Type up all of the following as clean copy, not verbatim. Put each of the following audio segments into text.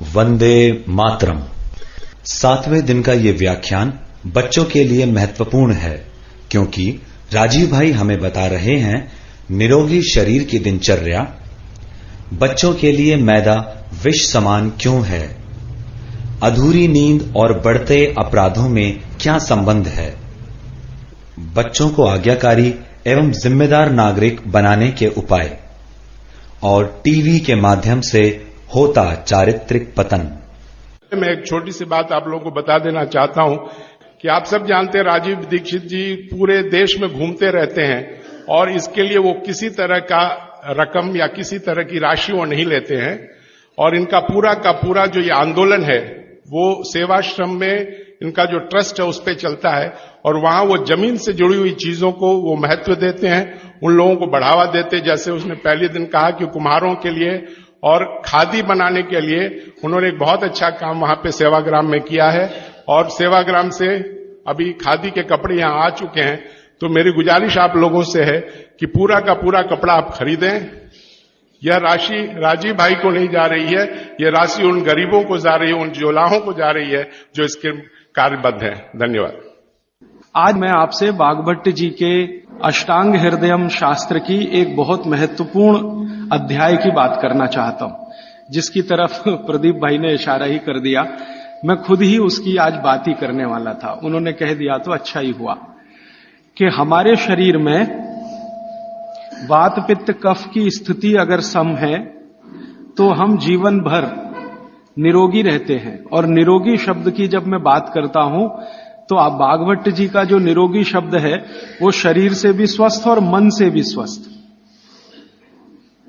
वंदे मातरम। 7वें दिन का ये व्याख्यान बच्चों के लिए महत्वपूर्ण है, क्योंकि राजीव भाई हमें बता रहे हैं निरोगी शरीर की दिनचर्या। बच्चों के लिए मैदा विष समान क्यों है, अधूरी नींद और बढ़ते अपराधों में क्या संबंध है, बच्चों को आज्ञाकारी एवं जिम्मेदार नागरिक बनाने के उपाय, और टीवी के माध्यम से होता चारित्रिक पतन। मैं एक छोटी सी बात आप लोगों को बता देना चाहता हूं कि आप सब जानते हैं राजीव दीक्षित जी पूरे देश में घूमते रहते हैं और इसके लिए वो किसी तरह का रकम या किसी तरह की राशि वो नहीं लेते हैं, और इनका पूरा का पूरा जो ये आंदोलन है वो सेवाश्रम में इनका जो ट्रस्ट है उस पे चलता है, और वहां वो जमीन से जुड़ी हुई चीजों को वो महत्व देते हैं, उन लोगों को बढ़ावा देते हैं। जैसे उसने पहले दिन कहा कि कुम्हारों के लिए और खादी बनाने के लिए उन्होंने एक बहुत अच्छा काम वहां पे सेवाग्राम में किया है, और सेवाग्राम से अभी खादी के कपड़े यहां आ चुके हैं। तो मेरी गुजारिश आप लोगों से है कि पूरा का पूरा कपड़ा आप खरीदें। यह राशि राजीव भाई को नहीं जा रही है, यह राशि उन गरीबों को जा रही है, उन जोलाहों को जा रही है जो इसके कार्यबद्ध हैं। धन्यवाद। आज मैं आपसे बागभट्ट जी के अष्टांग हृदयम शास्त्र की एक बहुत महत्वपूर्ण अध्याय की बात करना चाहता हूं, जिसकी तरफ प्रदीप भाई ने इशारा ही कर दिया। मैं खुद ही उसकी आज बात ही करने वाला था, उन्होंने कह दिया तो अच्छा ही हुआ कि हमारे शरीर में वात पित्त कफ की स्थिति अगर सम है तो हम जीवन भर निरोगी रहते हैं। और निरोगी शब्द की जब मैं बात करता हूं तो आप बागभट्ट जी का जो निरोगी शब्द है वो शरीर से भी स्वस्थ और मन से भी स्वस्थ,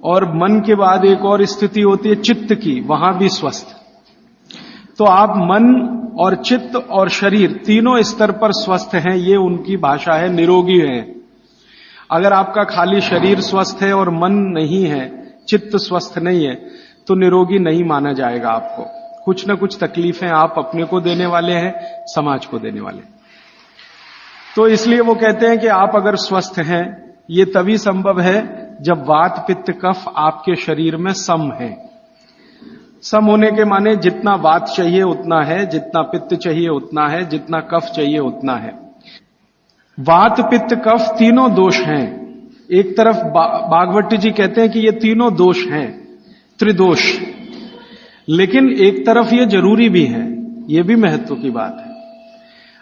और मन के बाद एक और स्थिति होती है चित्त की, वहां भी स्वस्थ। तो आप मन और चित्त और शरीर तीनों स्तर पर स्वस्थ हैं, ये उनकी भाषा है, निरोगी हैं। अगर आपका खाली शरीर स्वस्थ है और मन नहीं है, चित्त स्वस्थ नहीं है, तो निरोगी नहीं माना जाएगा आपको। कुछ न कुछ तकलीफें आप अपने को देने वाले हैं, समाज को देने वाले। तो इसलिए वो कहते हैं कि आप अगर स्वस्थ हैं, ये तभी संभव है जब वात पित्त कफ आपके शरीर में सम है। सम होने के माने जितना वात चाहिए उतना है, जितना पित्त चाहिए उतना है, जितना कफ चाहिए उतना है। वात पित्त कफ तीनों दोष हैं। एक तरफ बागभट्ट जी कहते हैं कि ये तीनों दोष हैं, त्रिदोष, लेकिन एक तरफ ये जरूरी भी है, ये भी महत्व की बात है।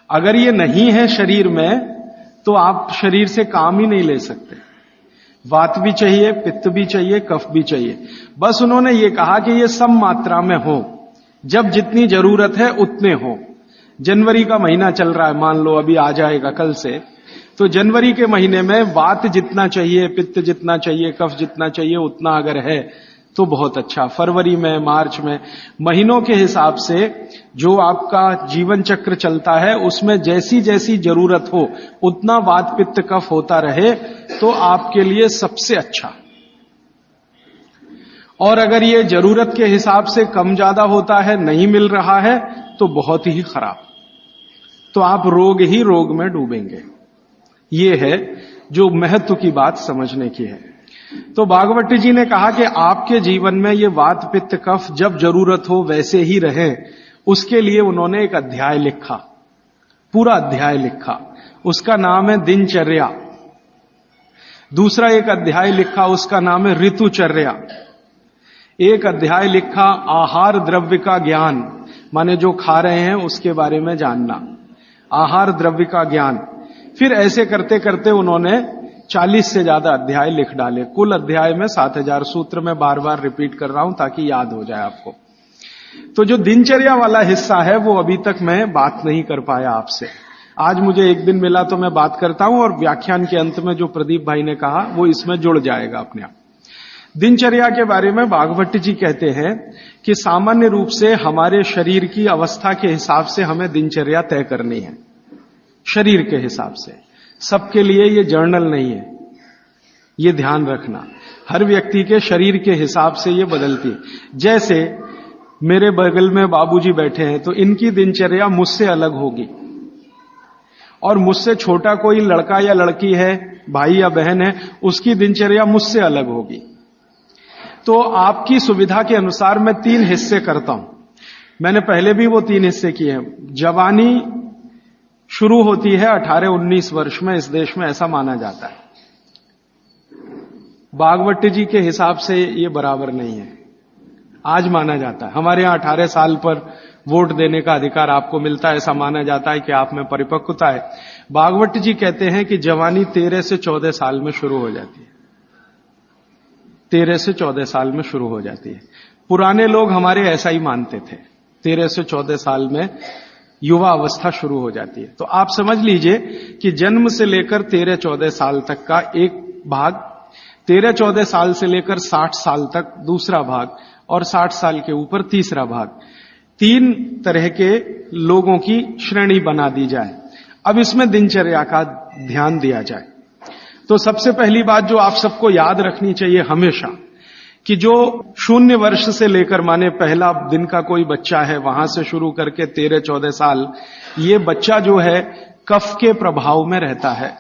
अगर ये नहीं है शरीर में तो आप शरीर से काम ही नहीं ले सकते। वात भी चाहिए, पित्त भी चाहिए, कफ भी चाहिए। बस उन्होंने ये कहा कि ये सम मात्रा में हो, जब जितनी जरूरत है उतने हो। जनवरी का महीना चल रहा है, मान लो अभी आ जाएगा कल से, तो जनवरी के महीने में वात जितना चाहिए, पित्त जितना चाहिए, कफ जितना चाहिए उतना अगर है तो बहुत अच्छा। फरवरी में, मार्च में, महीनों के हिसाब से जो आपका जीवन चक्र चलता है उसमें जैसी जैसी जरूरत हो उतना वात पित्त कफ होता रहे तो आपके लिए सबसे अच्छा। और अगर ये जरूरत के हिसाब से कम ज्यादा होता है, नहीं मिल रहा है, तो बहुत ही खराब, तो आप रोग ही रोग में डूबेंगे। ये है जो महत्व की बात समझने की है। तो बागभट्ट जी ने कहा कि आपके जीवन में ये वात पित्त कफ जब जरूरत हो वैसे ही रहे, उसके लिए उन्होंने एक अध्याय लिखा, पूरा अध्याय लिखा। उसका नाम है दिनचर्या। दूसरा एक अध्याय लिखा, उसका नाम है ऋतुचर्या। एक अध्याय लिखा आहार द्रव्य का ज्ञान, माने जो खा रहे हैं उसके बारे में जानना, आहार द्रव्य का ज्ञान। फिर ऐसे करते करते उन्होंने 40 से ज्यादा अध्याय लिख डाले। कुल अध्याय में 7000 सूत्र में बार बार रिपीट कर रहा हूं ताकि याद हो जाए आपको। तो जो दिनचर्या वाला हिस्सा है वो अभी तक मैं बात नहीं कर पाया आपसे। आज मुझे एक दिन मिला तो मैं बात करता हूं, और व्याख्यान के अंत में जो प्रदीप भाई ने कहा वो इसमें जुड़ जाएगा अपने आप। दिनचर्या के बारे में बागभट्ट जी कहते हैं कि सामान्य रूप से हमारे शरीर की अवस्था के हिसाब से हमें दिनचर्या तय करनी है, शरीर के हिसाब से। सबके लिए ये जर्नल नहीं है, ये ध्यान रखना। हर व्यक्ति के शरीर के हिसाब से ये बदलती है। जैसे मेरे बगल में बाबूजी बैठे हैं तो इनकी दिनचर्या मुझसे अलग होगी, और मुझसे छोटा कोई लड़का या लड़की है, भाई या बहन है, उसकी दिनचर्या मुझसे अलग होगी। तो आपकी सुविधा के अनुसार मैं 3 हिस्से करता हूं। मैंने पहले भी वो 3 हिस्से किए हैं। जवानी शुरू होती है 18-19 वर्ष में, इस देश में ऐसा माना जाता है। बागवट जी के हिसाब से ये बराबर नहीं है, आज माना जाता है। हमारे यहां 18 साल पर वोट देने का अधिकार आपको मिलता है, ऐसा माना जाता है कि आप में परिपक्वता है। बागवट जी कहते हैं कि जवानी 13 से 14 साल में शुरू हो जाती है, 13 से 14 साल में शुरू हो जाती है। पुराने लोग हमारे ऐसा ही मानते थे, 13 से 14 साल में युवा अवस्था शुरू हो जाती है। तो आप समझ लीजिए कि जन्म से लेकर 13-14 साल तक का एक भाग, 13-14 साल से लेकर 60 साल तक दूसरा भाग, और 60 साल के ऊपर तीसरा भाग, 3 तरह के लोगों की श्रेणी बना दी जाए। अब इसमें दिनचर्या का ध्यान दिया जाए तो सबसे पहली बात जो आप सबको याद रखनी चाहिए हमेशा, कि जो 0 वर्ष से लेकर, माने पहला दिन का कोई बच्चा है, वहां से शुरू करके 13-14 साल, ये बच्चा जो है कफ के प्रभाव में रहता है।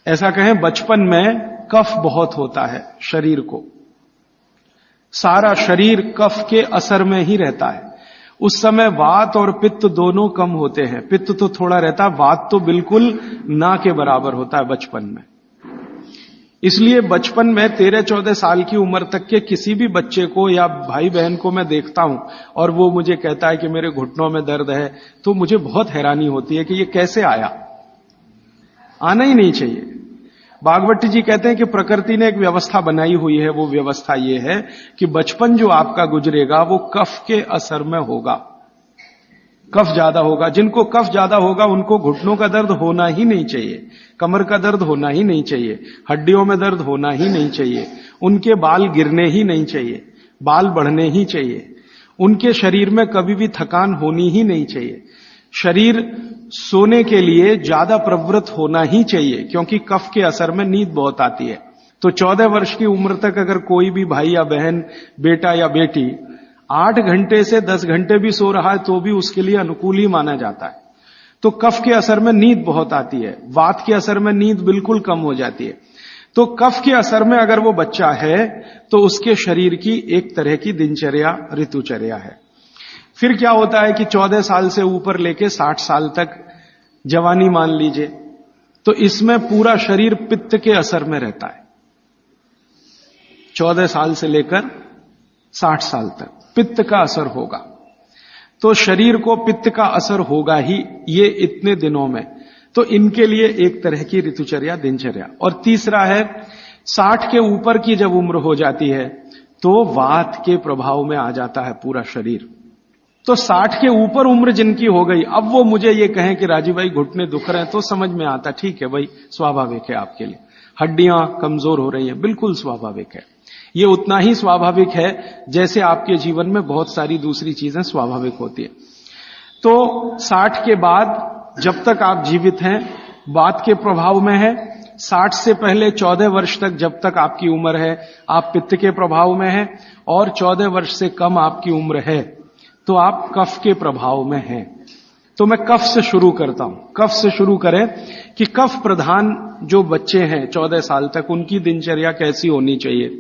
ऐसा कहें, बचपन में कफ बहुत होता है शरीर को, सारा शरीर कफ के असर में ही रहता है। उस समय वात और पित्त दोनों कम होते हैं। पित्त तो थोड़ा रहता है, वात तो बिल्कुल ना के बराबर होता है बचपन में। इसलिए बचपन में 13-14 साल की उम्र तक के किसी भी बच्चे को या भाई बहन को मैं देखता हूं और वो मुझे कहता है कि मेरे घुटनों में दर्द है, तो मुझे बहुत हैरानी होती है कि ये कैसे आया, आना ही नहीं चाहिए। भागवत जी कहते हैं कि प्रकृति ने एक व्यवस्था बनाई हुई है, वो व्यवस्था ये है कि बचपन जो आपका गुजरेगा वो कफ के असर में होगा, कफ ज्यादा होगा। जिनको कफ ज्यादा होगा उनको घुटनों का दर्द होना ही नहीं चाहिए, कमर का दर्द होना ही नहीं चाहिए, हड्डियों में दर्द होना ही नहीं चाहिए, उनके बाल गिरने ही नहीं चाहिए, बाल बढ़ने ही चाहिए, उनके शरीर में कभी भी थकान होनी ही नहीं चाहिए, शरीर सोने के लिए ज्यादा प्रवृत्त होना ही चाहिए, क्योंकि कफ के असर में नींद बहुत आती है। तो 14 वर्ष की उम्र तक अगर कोई भी भाई या बहन, बेटा या बेटी 8 घंटे से 10 घंटे भी सो रहा है तो भी उसके लिए अनुकूल ही माना जाता है। तो कफ के असर में नींद बहुत आती है, वात के असर में नींद बिल्कुल कम हो जाती है। तो कफ के असर में अगर वो बच्चा है तो उसके शरीर की एक तरह की दिनचर्या, ऋतुचर्या है। फिर क्या होता है कि 14 साल से ऊपर लेके 60 साल तक जवानी मान लीजिए, तो इसमें पूरा शरीर पित्त के असर में रहता है। 14 साल से लेकर 60 साल तक पित्त का असर होगा, तो शरीर को पित्त का असर होगा ही ये इतने दिनों में। तो इनके लिए एक तरह की ऋतुचर्या, दिनचर्या। और तीसरा है 60 के ऊपर की जब उम्र हो जाती है तो वात के प्रभाव में आ जाता है पूरा शरीर। तो 60 के ऊपर उम्र जिनकी हो गई, अब वो मुझे ये कहें कि राजीव भाई घुटने दुख रहे हैं, तो समझ में आता, ठीक है भाई, स्वाभाविक है आपके लिए, हड्डियां कमजोर हो रही हैं, बिल्कुल स्वाभाविक है। ये उतना ही स्वाभाविक है जैसे आपके जीवन में बहुत सारी दूसरी चीजें स्वाभाविक होती है। तो 60 के बाद जब तक आप जीवित हैं वात के प्रभाव में है, 60 से पहले 14 वर्ष तक जब तक आपकी उम्र है आप पित्त के प्रभाव में है, और 14 वर्ष से कम आपकी उम्र है तो आप कफ के प्रभाव में हैं। तो मैं कफ से शुरू करता हूं। कफ से शुरू करें कि कफ प्रधान जो बच्चे हैं 14 साल तक, उनकी दिनचर्या कैसी होनी चाहिए।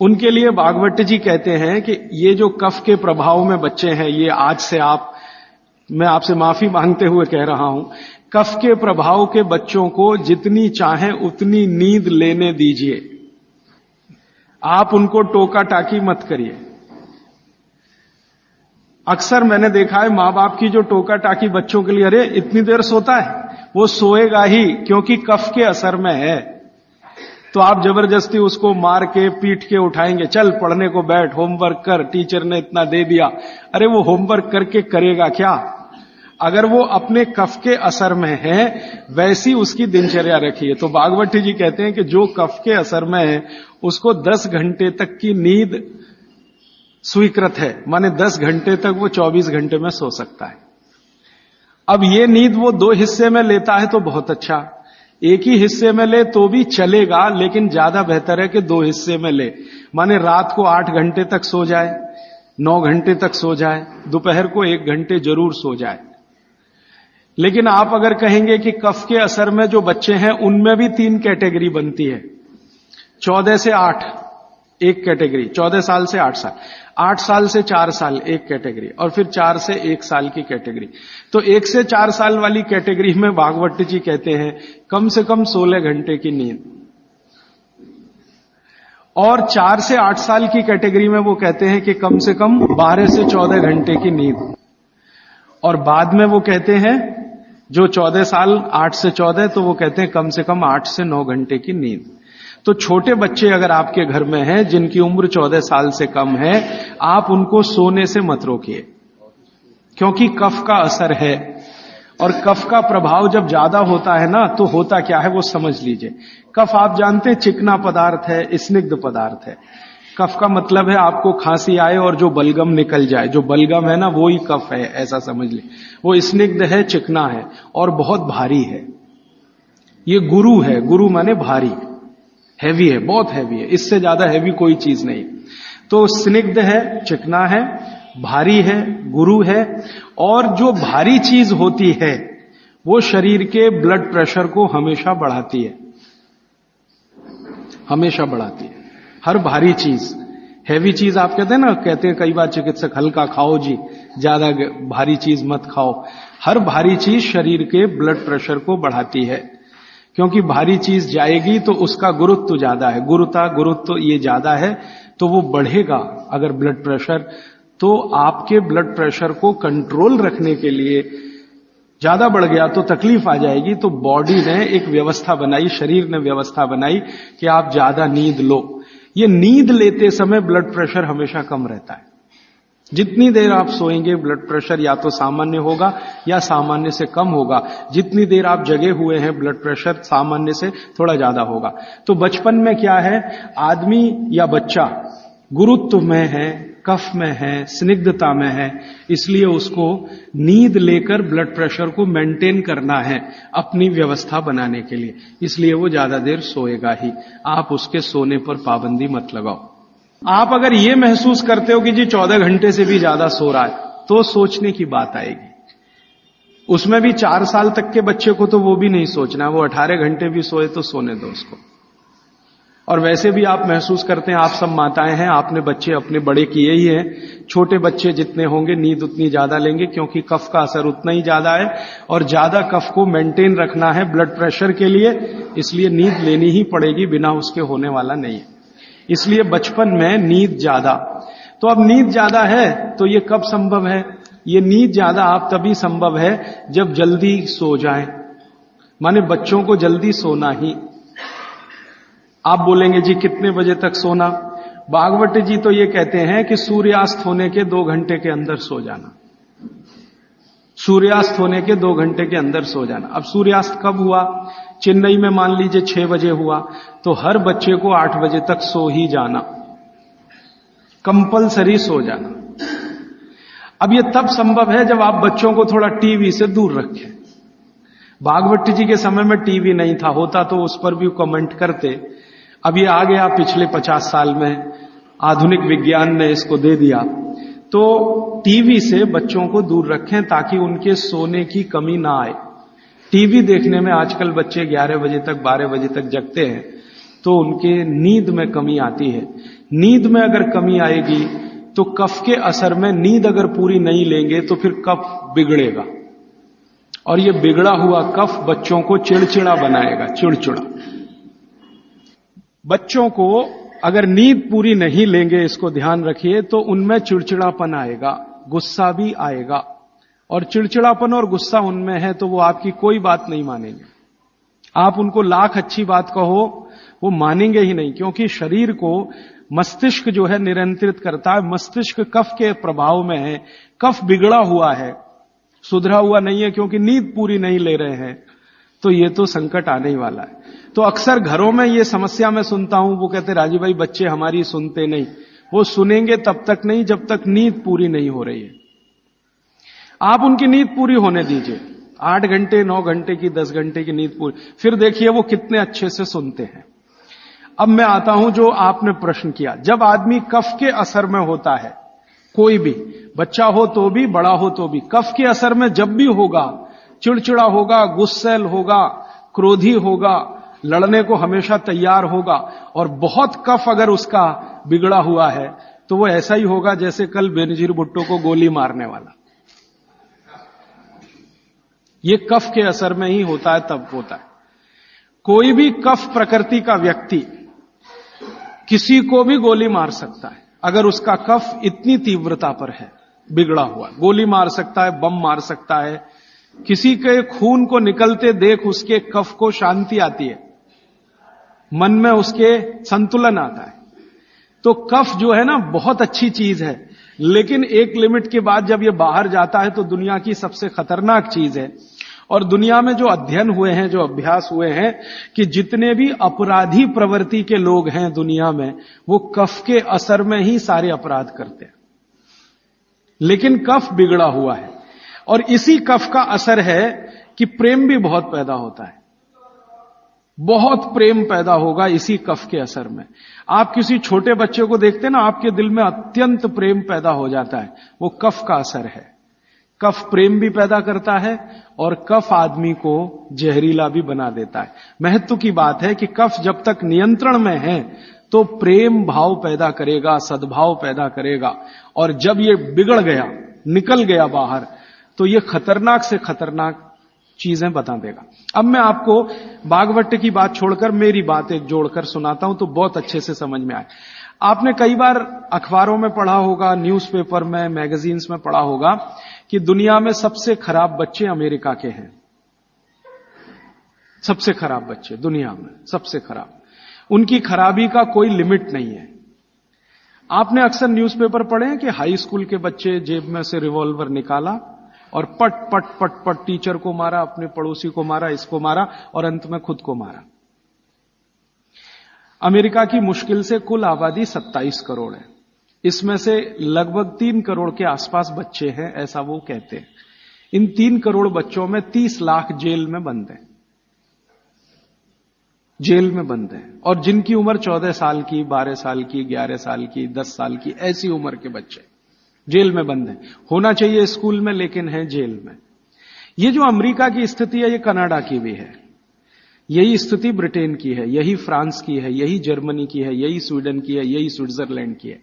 उनके लिए भागवत जी कहते हैं कि ये जो कफ के प्रभाव में बच्चे हैं, ये आज से मैं आपसे माफी मांगते हुए कह रहा हूं, कफ के प्रभाव के बच्चों को जितनी चाहे उतनी नींद लेने दीजिए। आप उनको टोका टाकी मत करिए। अक्सर मैंने देखा है मां बाप की जो टोका टाकी बच्चों के लिए, अरे इतनी देर सोता है, वो सोएगा ही क्योंकि कफ के असर में है। तो आप जबरदस्ती उसको मार के पीट के उठाएंगे, चल पढ़ने को बैठ, होमवर्क कर, टीचर ने इतना दे दिया। अरे वो होमवर्क करके करेगा क्या? अगर वो अपने कफ के असर में है वैसी उसकी दिनचर्या रखिए। तो भागवत जी कहते हैं कि जो कफ के असर में है उसको 10 घंटे तक की नींद स्वीकृत है, माने 10 घंटे तक वो 24 घंटे में सो सकता है। अब ये नींद वो 2 हिस्से में लेता है तो बहुत अच्छा, एक ही हिस्से में ले तो भी चलेगा, लेकिन ज्यादा बेहतर है कि 2 हिस्से में ले। माने रात को 8 घंटे तक सो जाए, 9 घंटे तक सो जाए, दोपहर को 1 घंटे जरूर सो जाए। लेकिन आप अगर कहेंगे कि कफ के असर में जो बच्चे हैं उनमें भी 3 कैटेगरी बनती है, 14 से 8 एक कैटेगरी, 14 साल से 8 साल। 8 साल से 4 साल एक कैटेगरी, और फिर 4 से 1 साल की कैटेगरी। तो 1 से 4 साल वाली कैटेगरी में भागवत जी कहते हैं कम से कम 16 घंटे की नींद, और 4 से 8 साल की कैटेगरी में वो कहते हैं कि कम से कम 12 से 14 घंटे की नींद, और बाद में वो कहते हैं जो 14 साल 8 से 14 तो वो कहते हैं कम से कम 8 से 9 घंटे की नींद। तो छोटे बच्चे अगर आपके घर में हैं जिनकी उम्र 14 साल से कम है, आप उनको सोने से मत रोकिए, क्योंकि कफ का असर है, और कफ का प्रभाव जब ज्यादा होता है ना तो होता क्या है वो समझ लीजिए। कफ आप जानते हैं चिकना पदार्थ है, स्निग्ध पदार्थ है। कफ का मतलब है आपको खांसी आए और जो बलगम निकल जाए, जो बलगम है ना वो ही कफ है, ऐसा समझ ली। वो स्निग्ध है, चिकना है और बहुत भारी है। ये गुरु है, गुरु माने भारी, हैवी है, बहुत हैवी है, इससे ज्यादा हैवी कोई चीज नहीं। तो स्निग्ध है, चिकना है, भारी है, गुरु है, और जो भारी चीज होती है वो शरीर के ब्लड प्रेशर को हमेशा बढ़ाती है, हमेशा बढ़ाती है। हर भारी चीज, हैवी चीज आप कहते हैं ना, कहते हैं कई बार चिकित्सक हल्का खाओ जी, ज्यादा भारी चीज मत खाओ। हर भारी चीज शरीर के ब्लड प्रेशर को बढ़ाती है, क्योंकि भारी चीज जाएगी तो उसका गुरुत्व ज्यादा है, गुरुत्व ये ज्यादा है तो वो बढ़ेगा। अगर ब्लड प्रेशर, तो आपके ब्लड प्रेशर को कंट्रोल रखने के लिए ज्यादा बढ़ गया तो तकलीफ आ जाएगी। तो बॉडी ने एक व्यवस्था बनाई, शरीर ने व्यवस्था बनाई कि आप ज्यादा नींद लो। ये नींद लेते समय ब्लड प्रेशर हमेशा कम रहता है। जितनी देर आप सोएंगे ब्लड प्रेशर या तो सामान्य होगा या सामान्य से कम होगा। जितनी देर आप जगे हुए हैं ब्लड प्रेशर सामान्य से थोड़ा ज्यादा होगा। तो बचपन में क्या है, आदमी या बच्चा गुरुत्व में है, कफ में है, स्निग्धता में है, इसलिए उसको नींद लेकर ब्लड प्रेशर को मेंटेन करना है अपनी व्यवस्था बनाने के लिए, इसलिए वो ज्यादा देर सोएगा ही। आप उसके सोने पर पाबंदी मत लगाओ। आप अगर ये महसूस करते हो कि जी 14 घंटे से भी ज्यादा सो रहा है, तो सोचने की बात आएगी। उसमें भी 4 साल तक के बच्चे को तो वो भी नहीं सोचना, वो 18 घंटे भी सोए तो सोने दो उसको। और वैसे भी आप महसूस करते हैं, आप सब माताएं हैं, आपने बच्चे अपने बड़े किए ही हैं, छोटे बच्चे जितने होंगे नींद उतनी ज्यादा लेंगे, क्योंकि कफ का असर उतना ही ज्यादा है और ज्यादा कफ को मेंटेन रखना है ब्लड प्रेशर के लिए, इसलिए नींद लेनी ही पड़ेगी, बिना उसके होने वाला नहीं है। इसलिए बचपन में नींद ज्यादा। तो अब नींद ज्यादा है तो ये कब संभव है? ये नींद ज्यादा आप तभी संभव है जब जल्दी सो जाएं, माने बच्चों को जल्दी सोना ही। आप बोलेंगे जी कितने बजे तक सोना? भागवत जी तो ये कहते हैं कि सूर्यास्त होने के 2 घंटे के अंदर सो जाना, सूर्यास्त होने के 2 घंटे के अंदर सो जाना। अब सूर्यास्त कब हुआ? चेन्नई में मान लीजिए 6 बजे हुआ, तो हर बच्चे को 8 बजे तक सो ही जाना, कंपलसरी सो जाना। अब ये तब संभव है जब आप बच्चों को थोड़ा टीवी से दूर रखें। भागवत जी के समय में टीवी नहीं था, होता तो उस पर भी कमेंट करते। अब ये आ गया पिछले 50 साल में, आधुनिक विज्ञान ने इसको दे दिया। तो टीवी से बच्चों को दूर रखें ताकि उनके सोने की कमी ना आए। टीवी देखने में आजकल बच्चे 11 बजे तक 12 बजे तक जगते हैं, तो उनके नींद में कमी आती है। नींद में अगर कमी आएगी तो कफ के असर में नींद अगर पूरी नहीं लेंगे तो फिर कफ बिगड़ेगा, और ये बिगड़ा हुआ कफ बच्चों को चिड़चिड़ा बनाएगा, चिड़चिड़ा। बच्चों को अगर नींद पूरी नहीं लेंगे, इसको ध्यान रखिए, तो उनमें चिड़चिड़ापन आएगा, गुस्सा भी आएगा। और चिड़चिड़ापन और गुस्सा उनमें है तो वो आपकी कोई बात नहीं मानेंगे। आप उनको लाख अच्छी बात कहो वो मानेंगे ही नहीं, क्योंकि शरीर को मस्तिष्क जो है नियंत्रित करता है। मस्तिष्क कफ के प्रभाव में है, कफ बिगड़ा हुआ है, सुधरा हुआ नहीं है, क्योंकि नींद पूरी नहीं ले रहे हैं। तो ये तो संकट आने ही वाला है। तो अक्सर घरों में ये समस्या मैं सुनता हूं, वो कहते राजीव भाई बच्चे हमारी सुनते नहीं। वो सुनेंगे तब तक नहीं जब तक नींद पूरी नहीं हो रही है। आप उनकी नींद पूरी होने दीजिए, 8 घंटे 9 घंटे की 10 घंटे की नींद पूरी, फिर देखिए वो कितने अच्छे से सुनते हैं। अब मैं आता हूं जो आपने प्रश्न किया, जब आदमी कफ के असर में होता है, कोई भी बच्चा हो तो भी बड़ा हो तो भी, कफ के असर में जब भी होगा, चिड़चिड़ा होगा, गुस्सैल होगा, क्रोधी होगा, लड़ने को हमेशा तैयार होगा, और बहुत कफ अगर उसका बिगड़ा हुआ है तो वो ऐसा ही होगा जैसे कल बेनजीर भुट्टो को गोली मारने वाला। ये कफ के असर में ही होता है, तब होता है। कोई भी कफ प्रकृति का व्यक्ति किसी को भी गोली मार सकता है अगर उसका कफ इतनी तीव्रता पर है, बिगड़ा हुआ। गोली मार सकता है, बम मार सकता है। किसी के खून को निकलते देख उसके कफ को शांति आती है, मन में उसके संतुलन आता है। तो कफ जो है ना बहुत अच्छी चीज है, लेकिन एक लिमिट के बाद जब ये बाहर जाता है तो दुनिया की सबसे खतरनाक चीज है। और दुनिया में जो अध्ययन हुए हैं, जो अभ्यास हुए हैं कि जितने भी अपराधी प्रवृत्ति के लोग हैं दुनिया में, वो कफ के असर में ही सारे अपराध करते हैं। लेकिन कफ बिगड़ा हुआ है और इसी कफ का असर है कि प्रेम भी बहुत पैदा होता है। बहुत प्रेम पैदा होगा इसी कफ के असर में। आप किसी छोटे बच्चे को देखते हैं ना, आपके दिल में अत्यंत प्रेम पैदा हो जाता है, वो कफ का असर है। कफ प्रेम भी पैदा करता है और कफ आदमी को जहरीला भी बना देता है। महत्व की बात है कि कफ जब तक नियंत्रण में है तो प्रेम भाव पैदा करेगा, सद्भाव पैदा करेगा, और जब ये बिगड़ गया, निकल गया बाहर, तो ये खतरनाक से खतरनाक चीजें बता देगा। अब मैं आपको बागवट की बात छोड़कर मेरी बात एक जोड़कर सुनाता हूं तो बहुत अच्छे से समझ में आए। आपने कई बार अखबारों में पढ़ा होगा, न्यूज़पेपर में, मैगजीन्स में पढ़ा होगा कि दुनिया में सबसे खराब बच्चे अमेरिका के हैं। सबसे खराब बच्चे दुनिया में, सबसे खराब। उनकी खराबी का कोई लिमिट नहीं है। आपने अक्सर न्यूज़पेपर पढ़े हैं कि हाई स्कूल के बच्चे जेब में से रिवॉल्वर निकाला और पट पट पट पट टीचर को मारा, अपने पड़ोसी को मारा, इसको मारा और अंत में खुद को मारा। अमेरिका की मुश्किल से कुल आबादी 27 करोड़ है। इसमें से लगभग 3 करोड़ के आसपास बच्चे हैं, ऐसा वो कहते हैं। इन 3 करोड़ बच्चों में 30 लाख जेल में बंद हैं, जेल में बंद हैं। और जिनकी उम्र 14 साल की, 12 साल की, 11 साल की, 10 साल की, ऐसी उम्र के बच्चे जेल में बंद हैं। होना चाहिए स्कूल में, लेकिन है जेल में। ये जो अमेरिका की स्थिति है, ये कनाडा की भी है, यही स्थिति ब्रिटेन की है, यही फ्रांस की है, यही जर्मनी की है, यही स्वीडन की है, यही स्विट्जरलैंड की है।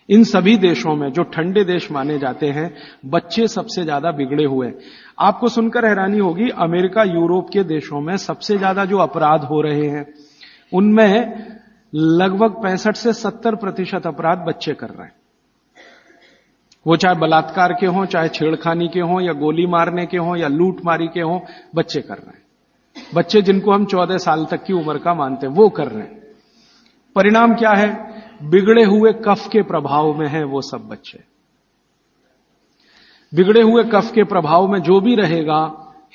इन सभी देशों में, जो ठंडे देश माने जाते हैं, बच्चे सबसे ज्यादा बिगड़े हुए हैं। आपको सुनकर हैरानी होगी, अमेरिका, यूरोप के देशों में सबसे ज्यादा जो अपराध हो रहे हैं, उनमें लगभग 65 से 70% अपराध बच्चे कर रहे हैं। वो चाहे बलात्कार के हों, चाहे छेड़खानी के हों, या गोली मारने के हों, या लूट मारी के हों, बच्चे कर रहे हैं। बच्चे जिनको हम 14 साल तक की उम्र का मानते हैं, वो कर रहे हैं। परिणाम क्या है? बिगड़े हुए कफ के प्रभाव में है वो सब बच्चे। बिगड़े हुए कफ के प्रभाव में जो भी रहेगा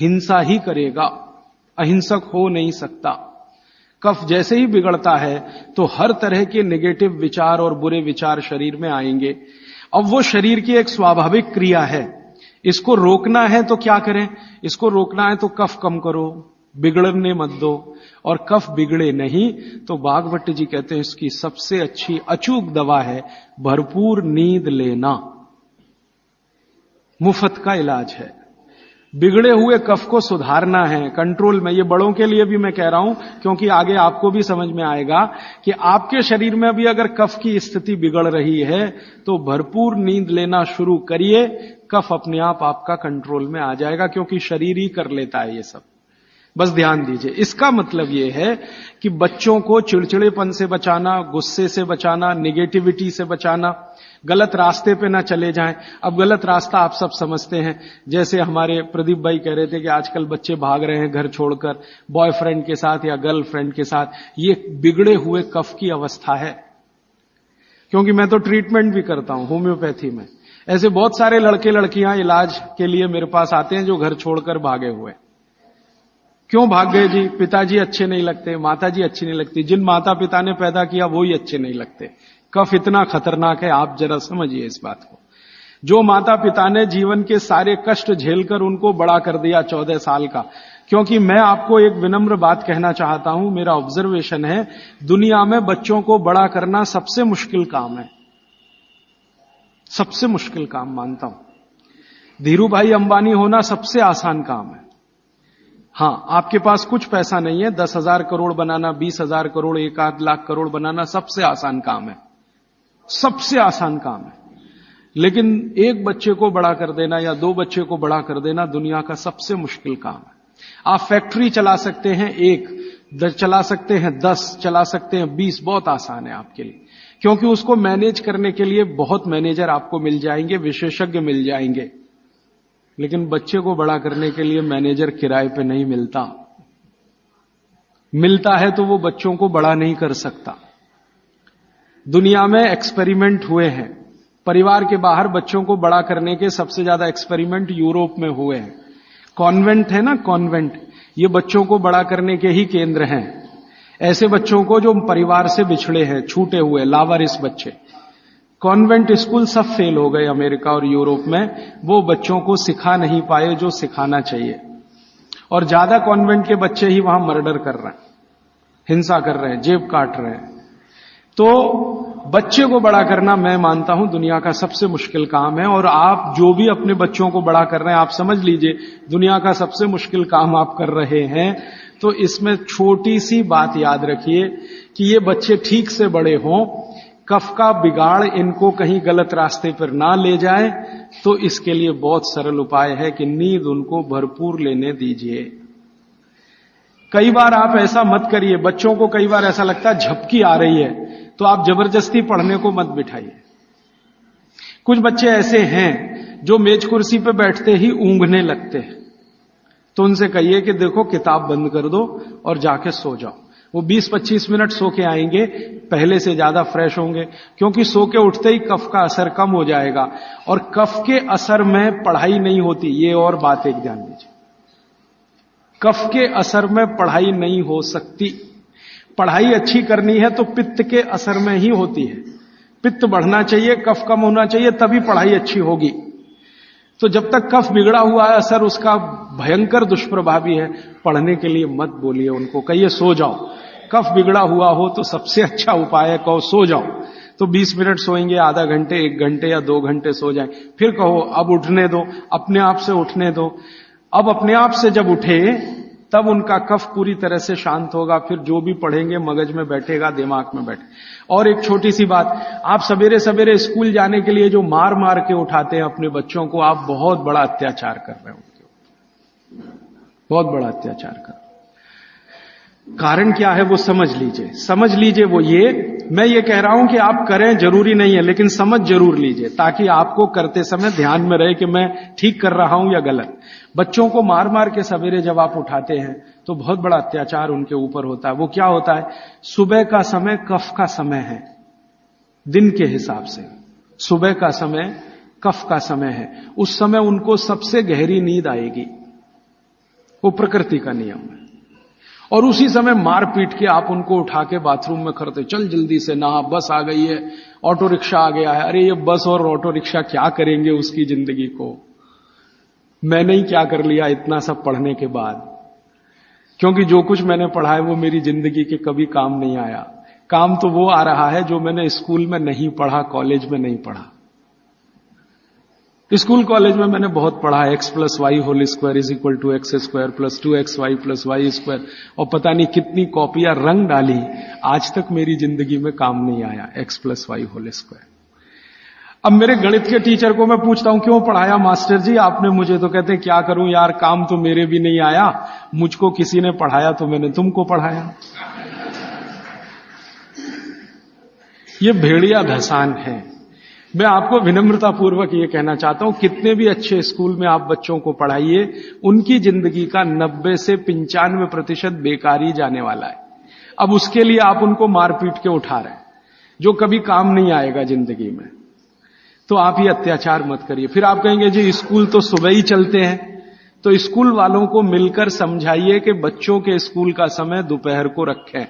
हिंसा ही करेगा, अहिंसक हो नहीं सकता। कफ जैसे ही बिगड़ता है तो हर तरह के नेगेटिव विचार और बुरे विचार शरीर में आएंगे। अब वो शरीर की एक स्वाभाविक क्रिया है, इसको रोकना है तो क्या करें? इसको रोकना है तो कफ कम करो, बिगड़ने मत दो। और कफ बिगड़े नहीं तो बागवट जी कहते हैं इसकी सबसे अच्छी अचूक दवा है भरपूर नींद लेना। मुफ्त का इलाज है। बिगड़े हुए कफ को सुधारना है, कंट्रोल में। ये बड़ों के लिए भी मैं कह रहा हूं, क्योंकि आगे आपको भी समझ में आएगा कि आपके शरीर में भी अगर कफ की स्थिति बिगड़ रही है तो भरपूर नींद लेना शुरू करिए, कफ अपने आप आपका कंट्रोल में आ जाएगा, क्योंकि शरीर ही कर लेता है ये सब। बस ध्यान दीजिए। इसका मतलब यह है कि बच्चों को चिड़चिड़ेपन से बचाना, गुस्से से बचाना, नेगेटिविटी से बचाना, गलत रास्ते पे ना चले जाएं। अब गलत रास्ता आप सब समझते हैं, जैसे हमारे प्रदीप भाई कह रहे थे कि आजकल बच्चे भाग रहे हैं घर छोड़कर बॉयफ्रेंड के साथ या गर्लफ्रेंड के साथ। ये बिगड़े हुए कफ की अवस्था है। क्योंकि मैं तो ट्रीटमेंट भी करता हूं होम्योपैथी में। ऐसे बहुत सारे लड़के लड़कियां इलाज के लिए मेरे पास आते हैं जो घर छोड़कर भागे हुए। क्यों भाग गए जी? पिताजी अच्छे नहीं लगते, माताजी अच्छी नहीं लगती। जिन माता पिता ने पैदा किया वो ही अच्छे नहीं लगते। कफ इतना खतरनाक है, आप जरा समझिए इस बात को। जो माता पिता ने जीवन के सारे कष्ट झेलकर उनको बड़ा कर दिया 14 साल का। क्योंकि मैं आपको एक विनम्र बात कहना चाहता हूं, मेरा ऑब्जर्वेशन है, दुनिया में बच्चों को बड़ा करना सबसे मुश्किल काम है, सबसे मुश्किल काम मानता हूं। धीरू भाई अंबानी होना सबसे आसान काम है। हां, आपके पास कुछ पैसा नहीं है, 10,000 करोड़ बनाना, 20,000 करोड़, 1 आध लाख करोड़ बनाना सबसे आसान काम है। सबसे आसान काम है। लेकिन एक बच्चे को बड़ा कर देना या 2 बच्चे को बड़ा कर देना दुनिया का सबसे मुश्किल काम है। आप फैक्ट्री चला सकते हैं 1, चला सकते हैं 10, चला सकते हैं 20, बहुत आसान है आपके लिए, क्योंकि उसको मैनेज करने के लिए बहुत मैनेजर आपको मिल जाएंगे, विशेषज्ञ मिल जाएंगे। लेकिन बच्चे को बड़ा करने के लिए मैनेजर किराए पे नहीं मिलता। मिलता है तो वो बच्चों को बड़ा नहीं कर सकता। दुनिया में एक्सपेरिमेंट हुए हैं, परिवार के बाहर बच्चों को बड़ा करने के सबसे ज्यादा एक्सपेरिमेंट यूरोप में हुए हैं। कॉन्वेंट है ना, कॉन्वेंट, ये बच्चों को बड़ा करने के ही केंद्र हैं। ऐसे बच्चों को जो परिवार से बिछड़े हैं, छूटे हुए, लावारिस बच्चे, कॉन्वेंट स्कूल सब फेल हो गए अमेरिका और यूरोप में। वो बच्चों को सिखा नहीं पाए जो सिखाना चाहिए, और ज्यादा कॉन्वेंट के बच्चे ही वहां मर्डर कर रहे हैं, हिंसा कर रहे हैं, जेब काट रहे हैं। तो बच्चे को बड़ा करना मैं मानता हूं दुनिया का सबसे मुश्किल काम है। और आप जो भी अपने बच्चों को बड़ा कर रहे हैं, आप समझ लीजिए दुनिया का सबसे मुश्किल काम आप कर रहे हैं। तो इसमें छोटी सी बात याद रखिए कि ये बच्चे ठीक से बड़े हों, कफ का बिगाड़ इनको कहीं गलत रास्ते पर ना ले जाए। तो इसके लिए बहुत सरल उपाय है कि नींद उनको भरपूर लेने दीजिए। कई बार आप ऐसा मत करिए, बच्चों को कई बार ऐसा लगता है झपकी आ रही है, तो आप जबरदस्ती पढ़ने को मत बिठाइए। कुछ बच्चे ऐसे हैं जो मेज कुर्सी पे बैठते ही ऊँघने लगते हैं, तो उनसे कहिए कि देखो किताब बंद कर दो और जाके सो जाओ। वो 20-25 मिनट सो के आएंगे, पहले से ज्यादा फ्रेश होंगे, क्योंकि सो के उठते ही कफ का असर कम हो जाएगा। और कफ के असर में पढ़ाई नहीं होती, ये और बात एक ध्यान दीजिए। कफ के असर में पढ़ाई नहीं हो सकती। पढ़ाई अच्छी करनी है तो पित्त के असर में ही होती है। पित्त बढ़ना चाहिए, कफ कम होना चाहिए, तभी पढ़ाई अच्छी होगी। तो जब तक कफ बिगड़ा हुआ है, असर उसका भयंकर दुष्प्रभावी है। पढ़ने के लिए मत बोलिए उनको, कहिए सो जाओ। कफ बिगड़ा हुआ हो तो सबसे अच्छा उपाय है कहो सो जाओ। तो 20 मिनट सोएंगे, आधा घंटे, 1 घंटे या 2 घंटे सो जाए, फिर कहो अब उठने दो, अपने आप से उठने दो। अब अपने आप से जब उठे तब उनका कफ पूरी तरह से शांत होगा, फिर जो भी पढ़ेंगे मगज में बैठेगा, दिमाग में बैठे। और एक छोटी सी बात, आप सवेरे सवेरे स्कूल जाने के लिए जो मार मार के उठाते हैं अपने बच्चों को, आप बहुत बड़ा अत्याचार कर रहे हैं उनके ऊपर, बहुत बड़ा अत्याचार कर रहे हैं। कारण क्या है वो समझ लीजिए, समझ लीजिए। वो ये मैं ये कह रहा हूं कि आप करें जरूरी नहीं है, लेकिन समझ जरूर लीजिए, ताकि आपको करते समय ध्यान में रहे कि मैं ठीक कर रहा हूं या गलत। बच्चों को मार मार के सवेरे जब आप उठाते हैं तो बहुत बड़ा अत्याचार उनके ऊपर होता है। वो क्या होता है, सुबह का समय कफ का समय है, दिन के हिसाब से सुबह का समय कफ का समय है। उस समय उनको सबसे गहरी नींद आएगी, वो प्रकृति का नियम है। और उसी समय मार पीट के आप उनको उठा के बाथरूम में करते, चल जल्दी से नहा, बस आ गई है, ऑटो रिक्शा आ गया है। अरे ये बस और ऑटो रिक्शा क्या करेंगे उसकी जिंदगी को। मैंने ही क्या कर लिया इतना सब पढ़ने के बाद, क्योंकि जो कुछ मैंने पढ़ा है वो मेरी जिंदगी के कभी काम नहीं आया। काम तो वो आ रहा है जो मैंने स्कूल में नहीं पढ़ा, कॉलेज में नहीं पढ़ा। स्कूल कॉलेज में मैंने बहुत पढ़ा, x + y whole square is equal to x square plus 2xy plus y square, और पता नहीं कितनी कॉपियां रंग डाली, आज तक मेरी जिंदगी में काम नहीं आया x + y होल स्क्वायर। अब मेरे गणित के टीचर को मैं पूछता हूं क्यों पढ़ाया मास्टर जी आपने मुझे, तो कहते हैं क्या करूं यार, काम तो मेरे भी नहीं आया, मुझको किसी ने पढ़ाया तो मैंने तुमको पढ़ाया। ये भेड़िया घसान है। मैं आपको विनम्रतापूर्वक ये कहना चाहता हूं, कितने भी अच्छे स्कूल में आप बच्चों को पढ़ाइए, उनकी जिंदगी का 90 से 95% बेकार ही जाने वाला है। अब उसके लिए आप उनको मार पीट के उठा रहे हैं, जो कभी काम नहीं आएगा जिंदगी में। तो आप ये अत्याचार मत करिए। फिर आप कहेंगे जी स्कूल तो सुबह ही चलते हैं, तो स्कूल वालों को मिलकर समझाइए कि बच्चों के स्कूल का समय दोपहर को रखें।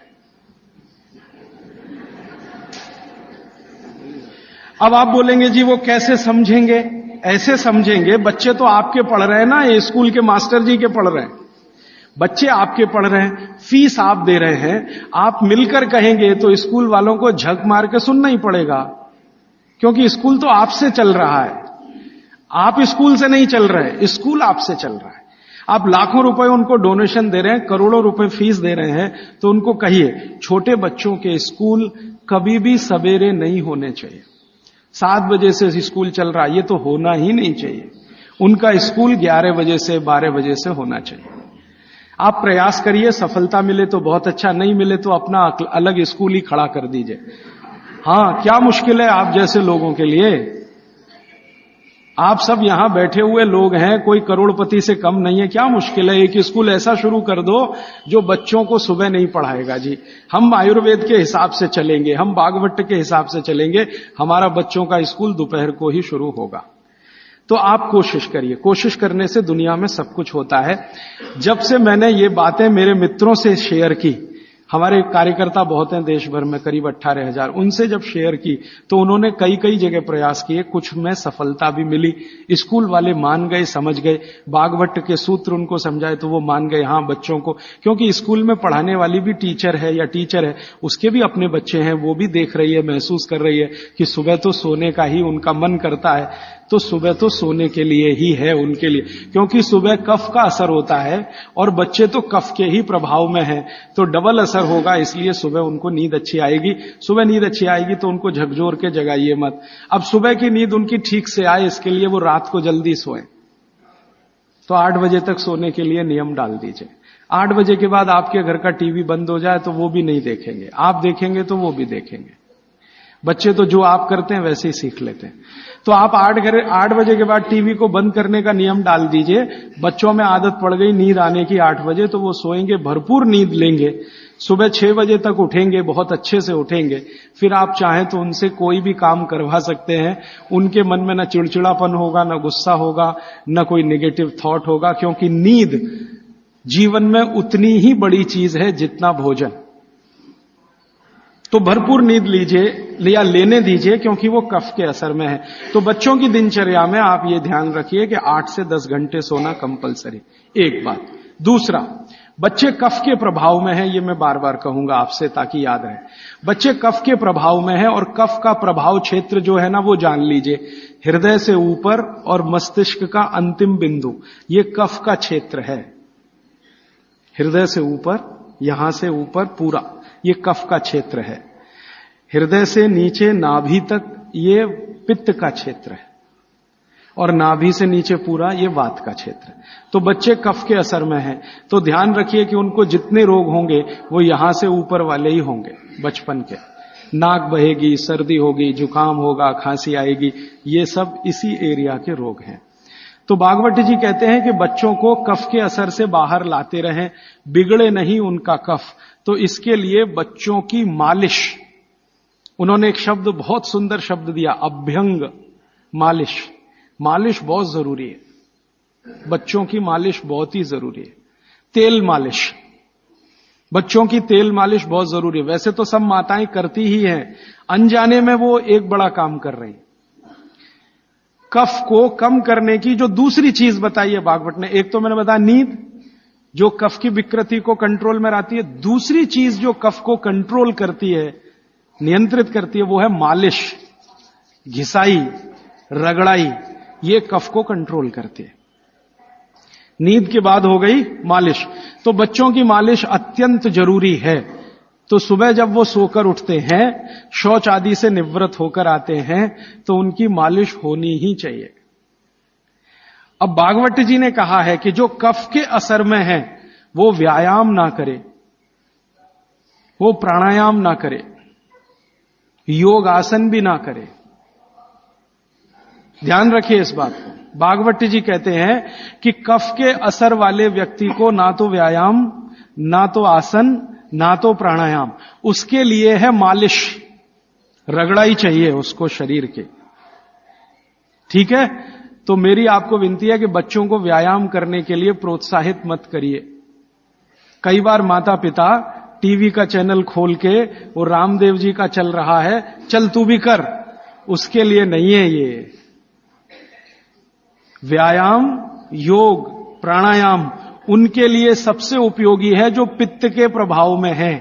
अब आप बोलेंगे जी वो कैसे समझेंगे, ऐसे समझेंगे, बच्चे तो आपके पढ़ रहे हैं ना, ये स्कूल के मास्टर जी के पढ़ रहे हैं, बच्चे आपके पढ़ रहे हैं, फीस आप दे रहे हैं। आप मिलकर कहेंगे तो स्कूल वालों को झक मार के सुनना ही पड़ेगा, क्योंकि स्कूल तो आपसे चल रहा है, आप स्कूल से नहीं चल रहे, स्कूल आपसे चल रहा है। आप लाखों रुपए उनको डोनेशन दे रहे हैं, करोड़ों रुपए फीस दे रहे हैं, तो उनको कहिए छोटे बच्चों के स्कूल कभी भी सवेरे नहीं होने चाहिए। 7 बजे से स्कूल चल रहा है, ये तो होना ही नहीं चाहिए। उनका स्कूल 11 बजे से 12 बजे से होना चाहिए। आप प्रयास करिए, सफलता मिले तो बहुत अच्छा, नहीं मिले तो अपना अलग स्कूल ही खड़ा कर दीजिए। हाँ, क्या मुश्किल है आप जैसे लोगों के लिए? आप सब यहां बैठे हुए लोग हैं, कोई करोड़पति से कम नहीं है। क्या मुश्किल है? एक स्कूल ऐसा शुरू कर दो जो बच्चों को सुबह नहीं पढ़ाएगा। जी, हम आयुर्वेद के हिसाब से चलेंगे, हम बागवट के हिसाब से चलेंगे, हमारा बच्चों का स्कूल दोपहर को ही शुरू होगा। तो आप कोशिश करिए, कोशिश करने से दुनिया में सब कुछ होता है। जब से मैंने ये बातें मेरे मित्रों से शेयर की, हमारे कार्यकर्ता बहुत हैं देश भर में, करीब 18,000, उनसे जब शेयर की तो उन्होंने कई कई जगह प्रयास किए, कुछ में सफलता भी मिली। स्कूल वाले मान गए, समझ गए, बागवट के सूत्र उनको समझाए तो वो मान गए। हाँ, बच्चों को, क्योंकि स्कूल में पढ़ाने वाली भी टीचर है या टीचर है, उसके भी अपने बच्चे हैं, वो भी देख रही है, महसूस कर रही है कि सुबह तो सोने का ही उनका मन करता है, तो सुबह तो सोने के लिए ही है उनके लिए, क्योंकि सुबह कफ का असर होता है और बच्चे तो कफ के ही प्रभाव में हैं, तो डबल असर होगा। इसलिए सुबह उनको नींद अच्छी आएगी। सुबह नींद अच्छी आएगी तो उनको झकझोर के जगाइए मत। अब सुबह की नींद उनकी ठीक से आए, इसके लिए वो रात को जल्दी सोए, तो 8 बजे तक सोने के लिए नियम डाल दीजिए। 8 बजे के बाद आपके घर का टीवी बंद हो जाए तो वो भी नहीं देखेंगे, आप देखेंगे तो वो भी देखेंगे। बच्चे तो जो आप करते हैं वैसे ही सीख लेते हैं। तो आप 8 बजे के बाद टीवी को बंद करने का नियम डाल दीजिए। बच्चों में आदत पड़ गई नींद आने की 8 बजे, तो वो सोएंगे, भरपूर नींद लेंगे, सुबह 6 बजे तक उठेंगे, बहुत अच्छे से उठेंगे। फिर आप चाहें तो उनसे कोई भी काम करवा सकते हैं। उनके मन में न चिड़चिड़ापन होगा, न गुस्सा होगा, न कोई नेगेटिव थॉट होगा, क्योंकि नींद जीवन में उतनी ही बड़ी चीज है जितना भोजन। तो भरपूर नींद लीजिए या लेने दीजिए, क्योंकि वो कफ के असर में है। तो बच्चों की दिनचर्या में आप ये ध्यान रखिए कि 8 से 10 घंटे सोना कंपलसरी, एक बात। दूसरा, बच्चे कफ के प्रभाव में है, ये मैं बार बार कहूंगा आपसे ताकि याद रहे। बच्चे कफ के प्रभाव में है, और कफ का प्रभाव क्षेत्र जो है ना, वो जान लीजिए, हृदय से ऊपर और मस्तिष्क का अंतिम बिंदु, ये कफ का क्षेत्र है। हृदय से ऊपर, यहां से ऊपर पूरा ये कफ का क्षेत्र है। हृदय से नीचे नाभि तक ये पित्त का क्षेत्र है, और नाभि से नीचे पूरा ये वात का क्षेत्र है। तो बच्चे कफ के असर में हैं, तो ध्यान रखिए कि उनको जितने रोग होंगे वो यहां से ऊपर वाले ही होंगे बचपन के। नाक बहेगी, सर्दी होगी, जुकाम होगा, खांसी आएगी, ये सब इसी एरिया के रोग हैं। तो बागवट जी कहते हैं कि बच्चों को कफ के असर से बाहर लाते रहें, बिगड़े नहीं उनका कफ। तो इसके लिए बच्चों की मालिश, उन्होंने एक शब्द, बहुत सुंदर शब्द दिया, अभ्यंग मालिश। मालिश बहुत जरूरी है, बच्चों की मालिश बहुत ही जरूरी है। तेल मालिश, बच्चों की तेल मालिश बहुत जरूरी है। वैसे तो सब माताएं करती ही हैं, अनजाने में वो एक बड़ा काम कर रही हैं। कफ को कम करने की जो दूसरी चीज बताई है बागवट ने, एक तो मैंने बताया नींद, जो कफ की विकृति को कंट्रोल में लाती है। दूसरी चीज जो कफ को कंट्रोल करती है, नियंत्रित करती है, वो है मालिश, घिसाई, रगड़ाई, ये कफ को कंट्रोल करती है। नींद के बाद हो गई मालिश, तो बच्चों की मालिश अत्यंत जरूरी है। तो सुबह जब वो सोकर उठते हैं, शौच आदि से निवृत्त होकर आते हैं, तो उनकी मालिश होनी ही चाहिए। अब बागवट जी ने कहा है कि जो कफ के असर में है वो व्यायाम ना करे, वो प्राणायाम ना करे, योग आसन भी ना करे। ध्यान रखिए इस बात को। बागवट जी कहते हैं कि कफ के असर वाले व्यक्ति को ना तो व्यायाम, ना तो आसन, ना तो प्राणायाम, उसके लिए है मालिश, रगड़ाई चाहिए उसको शरीर के। ठीक है? तो मेरी आपको विनती है कि बच्चों को व्यायाम करने के लिए प्रोत्साहित मत करिए। कई बार माता पिता टीवी का चैनल खोल के वो रामदेव जी का चल रहा है, चल तू भी कर, उसके लिए नहीं है ये। व्यायाम, योग, प्राणायाम उनके लिए सबसे उपयोगी है जो पित्त के प्रभाव में है।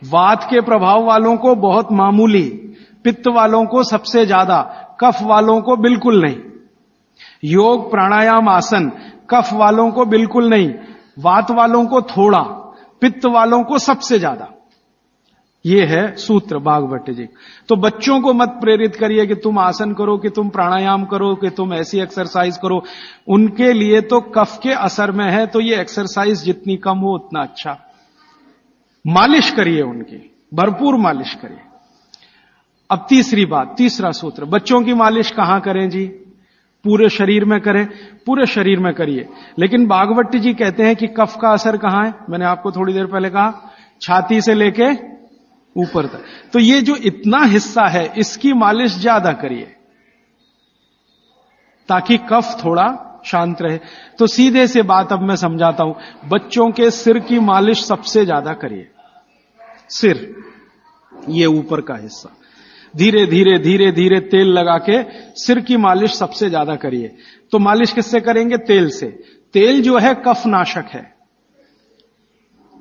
वात के प्रभाव वालों को बहुत मामूली, पित्त वालों को सबसे ज्यादा, कफ वालों को बिल्कुल नहीं। योग, प्राणायाम, आसन कफ वालों को बिल्कुल नहीं, वात वालों को थोड़ा, पित्त वालों को सबसे ज्यादा। ये है सूत्र भागवत जी। तो बच्चों को मत प्रेरित करिए कि तुम आसन करो, कि तुम प्राणायाम करो, कि तुम ऐसी एक्सरसाइज करो। उनके लिए तो कफ के असर में है, तो ये एक्सरसाइज जितनी कम हो उतना अच्छा। मालिश करिए उनकी, भरपूर मालिश करिए। अब तीसरी बात, तीसरा सूत्र, बच्चों की मालिश कहां करें जी? पूरे शरीर में करें, पूरे शरीर में करिए। लेकिन भागवत जी कहते हैं कि कफ का असर कहां है? मैंने आपको थोड़ी देर पहले कहा, छाती से लेके ऊपर तक। तो ये जो इतना हिस्सा है, इसकी मालिश ज्यादा करिए ताकि कफ थोड़ा शांत रहे। तो सीधे से बात अब मैं समझाता हूं। बच्चों के सिर की मालिश सबसे ज्यादा करिए। सिर, ये ऊपर का हिस्सा, धीरे धीरे धीरे धीरे तेल लगा के सिर की मालिश सबसे ज्यादा करिए। तो मालिश किससे करेंगे? तेल से। तेल जो है कफ नाशक है,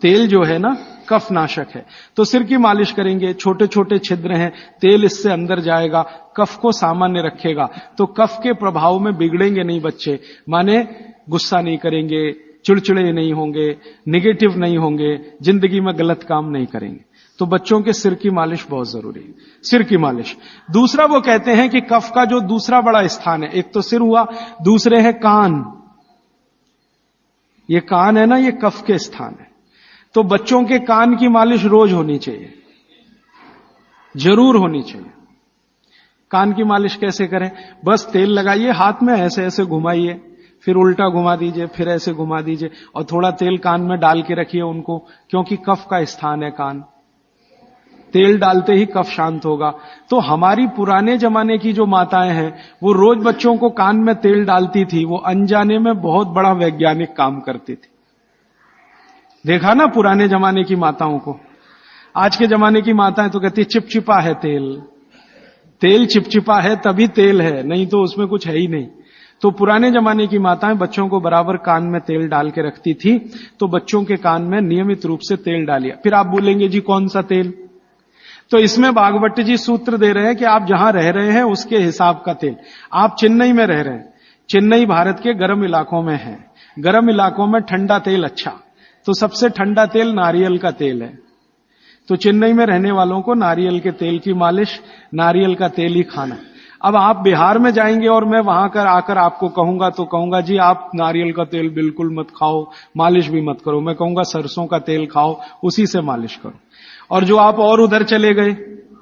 तेल जो है ना कफ नाशक है। तो सिर की मालिश करेंगे, छोटे छोटे छिद्र हैं, तेल इससे अंदर जाएगा, कफ को सामान्य रखेगा। तो कफ के प्रभाव में बिगड़ेंगे नहीं बच्चे, माने गुस्सा नहीं करेंगे, चिड़चिड़े नहीं होंगे, निगेटिव नहीं होंगे, जिंदगी में गलत काम नहीं करेंगे। तो बच्चों के सिर की मालिश बहुत जरूरी है, सिर की मालिश। दूसरा, वो कहते हैं कि कफ का जो दूसरा बड़ा स्थान है, एक तो सिर हुआ, दूसरे है कान। ये कान है ना, ये कफ के स्थान है। तो बच्चों के कान की मालिश रोज होनी चाहिए, जरूर होनी चाहिए। कान की मालिश कैसे करें? बस तेल लगाइए, हाथ में ऐसे ऐसे घुमाइए, फिर उल्टा घुमा दीजिए, फिर ऐसे घुमा दीजिए, और थोड़ा तेल कान में डाल के रखिए उनको, क्योंकि कफ का स्थान है कान। तेल डालते ही कफ शांत होगा। तो हमारी पुराने जमाने की जो माताएं हैं, वो रोज बच्चों को कान में तेल डालती थी, वो अनजाने में बहुत बड़ा वैज्ञानिक काम करती थी। देखा ना पुराने जमाने की माताओं को। आज के जमाने की माताएं तो कहती चिपचिपा है तेल, तेल चिपचिपा है तभी तेल है, नहीं तो उसमें कुछ है ही नहीं। तो पुराने जमाने की माताएं बच्चों को बराबर कान में तेल डाल के रखती थी। तो बच्चों के कान में नियमित रूप से तेल डालिए। फिर आप बोलेंगे जी कौन सा तेल? तो इसमें भागवत जी सूत्र दे रहे हैं कि आप जहां रह रहे हैं उसके हिसाब का तेल। आप चेन्नई में रह रहे हैं, चेन्नई भारत के गर्म इलाकों में है, गर्म इलाकों में ठंडा तेल अच्छा, तो सबसे ठंडा तेल नारियल का तेल है। तो चेन्नई में रहने वालों को नारियल के तेल की मालिश, नारियल का तेल ही खाना। अब आप बिहार में जाएंगे और मैं वहां कर आकर आपको कहूंगा, तो कहूंगा जी आप नारियल का तेल बिल्कुल मत खाओ, मालिश भी मत करो। मैं कहूंगा सरसों का तेल खाओ, उसी से मालिश करो। और जो आप और उधर चले गए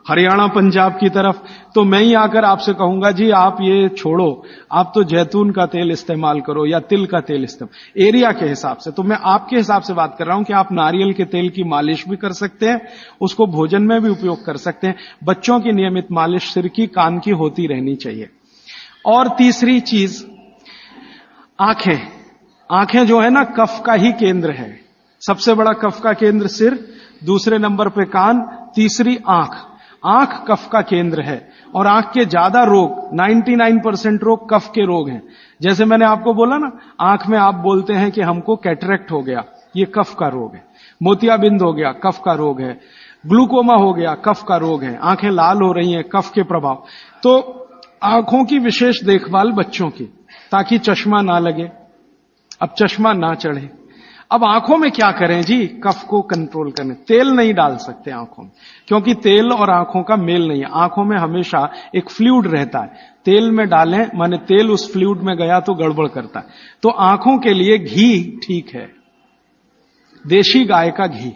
हरियाणा पंजाब की तरफ, तो मैं ही आकर आपसे कहूंगा जी आप ये छोड़ो, आप तो जैतून का तेल इस्तेमाल करो या तिल का तेल इस्तेमाल, एरिया के हिसाब से। तो मैं आपके हिसाब से बात कर रहा हूं कि आप नारियल के तेल की मालिश भी कर सकते हैं, उसको भोजन में भी उपयोग कर सकते हैं। बच्चों की नियमित मालिश सिर की, कान की होती रहनी चाहिए। और तीसरी चीज, आंखें। आंखें जो है ना कफ का ही केंद्र है। सबसे बड़ा कफ का केंद्र सिर, दूसरे नंबर पे कान, तीसरी आंख। आंख कफ का केंद्र है और आंख के ज्यादा रोग, 99% रोग कफ के रोग हैं। जैसे मैंने आपको बोला ना, आंख में आप बोलते हैं कि हमको कैटरेक्ट हो गया, ये कफ का रोग है। मोतियाबिंद हो गया, कफ का रोग है। ग्लूकोमा हो गया, कफ का रोग है। आंखें लाल हो रही हैं, कफ के प्रभाव। तो आंखों की विशेष देखभाल बच्चों की, ताकि चश्मा ना लगे, अब चश्मा ना चढ़े। अब आंखों में क्या करें जी? कफ को कंट्रोल करने, तेल नहीं डाल सकते आंखों में, क्योंकि तेल और आंखों का मेल नहीं है। आंखों में हमेशा एक फ्लूइड रहता है, तेल में डालें माने तेल उस फ्लूइड में गया तो गड़बड़ करता है। तो आंखों के लिए घी ठीक है, देशी गाय का घी।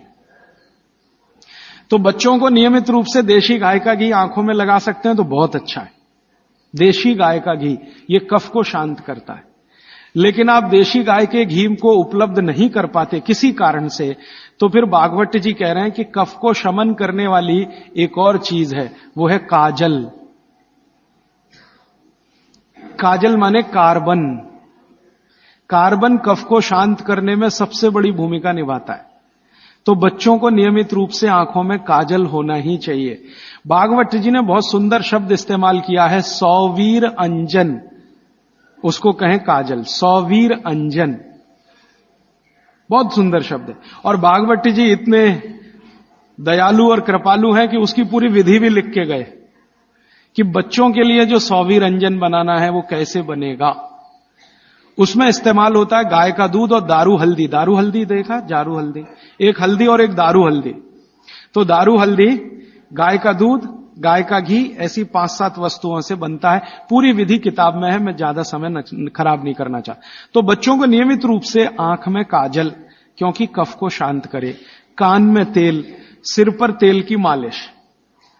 तो बच्चों को नियमित रूप से देशी गाय का घी आंखों में लगा सकते हैं तो बहुत अच्छा है। देशी गाय का घी ये कफ को शांत करता है। लेकिन आप देशी गाय के घी को उपलब्ध नहीं कर पाते किसी कारण से, तो फिर भागवत जी कह रहे हैं कि कफ को शमन करने वाली एक और चीज है, वो है काजल। काजल माने कार्बन। कार्बन कफ को शांत करने में सबसे बड़ी भूमिका निभाता है। तो बच्चों को नियमित रूप से आंखों में काजल होना ही चाहिए। भागवत जी ने बहुत सुंदर शब्द इस्तेमाल किया है, सौवीर अंजन, उसको कहें काजल, सौवीर अंजन, बहुत सुंदर शब्द है। और भागवत जी इतने दयालु और कृपालु हैं कि उसकी पूरी विधि भी लिख के गए कि बच्चों के लिए जो सौवीर अंजन बनाना है वो कैसे बनेगा। उसमें इस्तेमाल होता है गाय का दूध और दारू हल्दी। दारू हल्दी देखा? जारू हल्दी, एक हल्दी और एक दारू हल्दी। तो दारू, हल्दी, गाय का दूध, गाय का घी, ऐसी 5-7 वस्तुओं से बनता है। पूरी विधि किताब में है, मैं ज्यादा समय खराब नहीं करना चाहता। तो बच्चों को नियमित रूप से आंख में काजल, क्योंकि कफ को शांत करे, कान में तेल, सिर पर तेल की मालिश,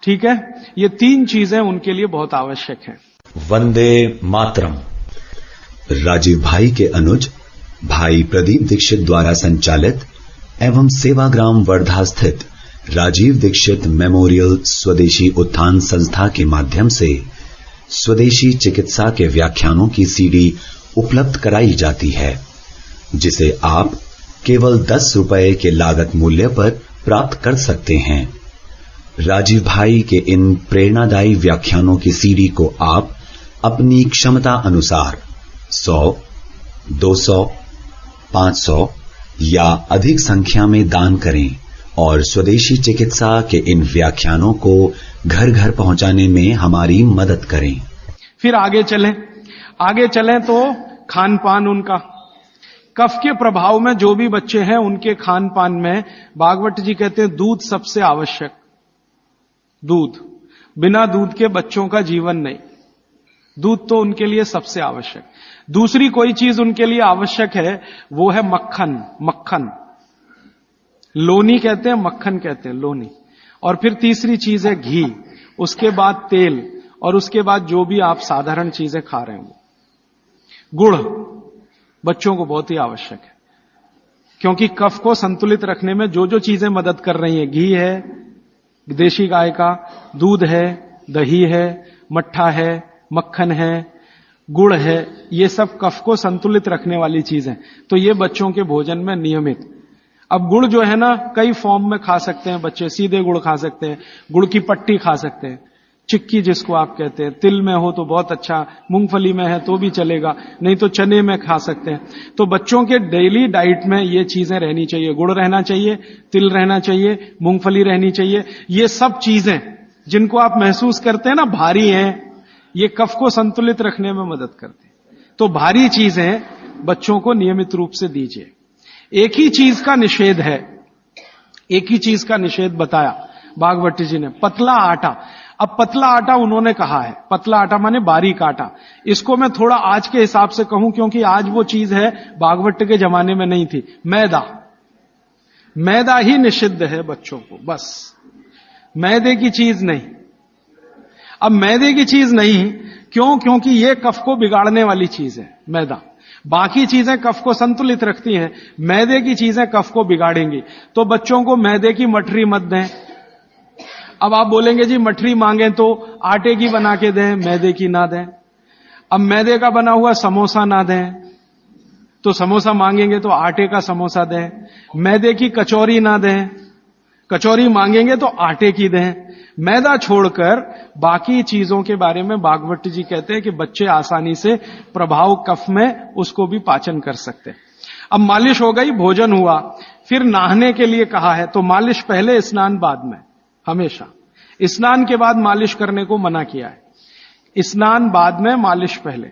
ठीक है, ये 3 चीजें उनके लिए बहुत आवश्यक है। वंदे मातरम। राजीव भाई के अनुज भाई प्रदीप दीक्षित द्वारा संचालित एवं सेवाग्राम वर्धा स्थित राजीव दीक्षित मेमोरियल स्वदेशी उत्थान संस्था के माध्यम से स्वदेशी चिकित्सा के व्याख्यानों की सीडी उपलब्ध कराई जाती है, जिसे आप केवल 10 रुपए के लागत मूल्य पर प्राप्त कर सकते हैं। राजीव भाई के इन प्रेरणादायी व्याख्यानों की सीडी को आप अपनी क्षमता अनुसार 100, 200, 500 या अधिक संख्या में दान करें और स्वदेशी चिकित्सा के इन व्याख्यानों को घर घर पहुंचाने में हमारी मदद करें। फिर आगे चलें तो खान पान उनका, कफ के प्रभाव में जो भी बच्चे हैं उनके खान पान में भागवत जी कहते हैं दूध सबसे आवश्यक। दूध, बिना दूध के बच्चों का जीवन नहीं, दूध तो उनके लिए सबसे आवश्यक। दूसरी कोई चीज उनके लिए आवश्यक है, वो है मक्खन, लोनी कहते हैं, मक्खन कहते हैं, लोनी। और फिर तीसरी चीज है घी, उसके बाद तेल, और उसके बाद जो भी आप साधारण चीजें खा रहे हैं वो। गुड़ बच्चों को बहुत ही आवश्यक है, क्योंकि कफ को संतुलित रखने में जो जो चीजें मदद कर रही हैं, घी है देशी गाय का, दूध है, दही है, मट्ठा है, मक्खन है, गुड़ है, ये सब कफ को संतुलित रखने वाली चीजें। तो ये बच्चों के भोजन में नियमित। अब गुड़ जो है ना, कई फॉर्म में खा सकते हैं बच्चे। सीधे गुड़ खा सकते हैं, गुड़ की पट्टी खा सकते हैं, चिक्की जिसको आप कहते हैं, तिल में हो तो बहुत अच्छा, मूंगफली में है तो भी चलेगा, नहीं तो चने में खा सकते हैं। तो बच्चों के डेली डाइट में ये चीजें रहनी चाहिए, गुड़ रहना चाहिए, तिल रहना चाहिए, मूंगफली रहनी चाहिए। ये सब चीजें जिनको आप महसूस करते हैं ना भारी हैं, ये कफ को संतुलित रखने में मदद करते हैं। तो भारी चीजें बच्चों को नियमित रूप से दीजिए। एक ही चीज का निषेध है, एक ही चीज का निषेध बताया भागवत जी ने, पतला आटा। अब पतला आटा उन्होंने कहा है, पतला आटा माने बारीक आटा। इसको मैं थोड़ा आज के हिसाब से कहूं, क्योंकि आज वो चीज है भागवत के जमाने में नहीं थी। मैदा ही निषिद्ध है बच्चों को, बस मैदे की चीज नहीं। अब मैदे की चीज नहीं क्यों? क्योंकि ये कफ को बिगाड़ने वाली चीज है मैदा। बाकी चीजें कफ को संतुलित रखती हैं, मैदे की चीजें कफ को बिगाड़ेंगी। तो बच्चों को मैदे की मठरी मत दें। अब आप बोलेंगे जी मठरी मांगे तो आटे की बना के दें, मैदे की ना दें। अब मैदे का बना हुआ समोसा ना दें, तो समोसा मांगेंगे तो आटे का समोसा दें। मैदे की कचौरी ना दें, कचौरी मांगेंगे तो आटे की दें। मैदा छोड़कर बाकी चीजों के बारे में भागवत जी कहते हैं कि बच्चे आसानी से प्रभाव कफ में उसको भी पाचन कर सकते हैं। अब मालिश हो गई, भोजन हुआ, फिर नहाने के लिए कहा है, तो मालिश पहले, स्नान बाद में। हमेशा स्नान के बाद मालिश करने को मना किया है, स्नान बाद में, मालिश पहले।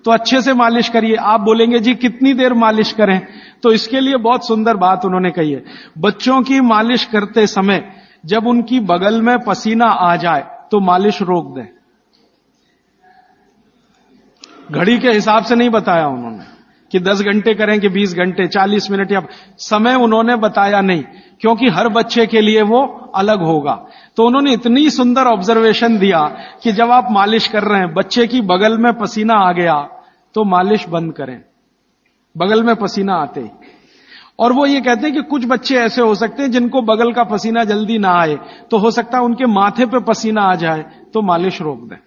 तो अच्छे से मालिश करिए। आप बोलेंगे जी कितनी देर मालिश करें? तो इसके लिए बहुत सुंदर बात उन्होंने कही है। बच्चों की मालिश करते समय जब उनकी बगल में पसीना आ जाए तो मालिश रोक दें। घड़ी के हिसाब से नहीं बताया उन्होंने कि 10 घंटे करें कि 20 घंटे, 40 मिनट, या समय उन्होंने बताया नहीं, क्योंकि हर बच्चे के लिए वो अलग होगा। तो उन्होंने इतनी सुंदर ऑब्जर्वेशन दिया कि जब आप मालिश कर रहे हैं, बच्चे की बगल में पसीना आ गया तो मालिश बंद करें, बगल में पसीना आते ही। और वो ये कहते हैं कि कुछ बच्चे ऐसे हो सकते हैं जिनको बगल का पसीना जल्दी ना आए, तो हो सकता है उनके माथे पे पसीना आ जाए, तो मालिश रोक दें।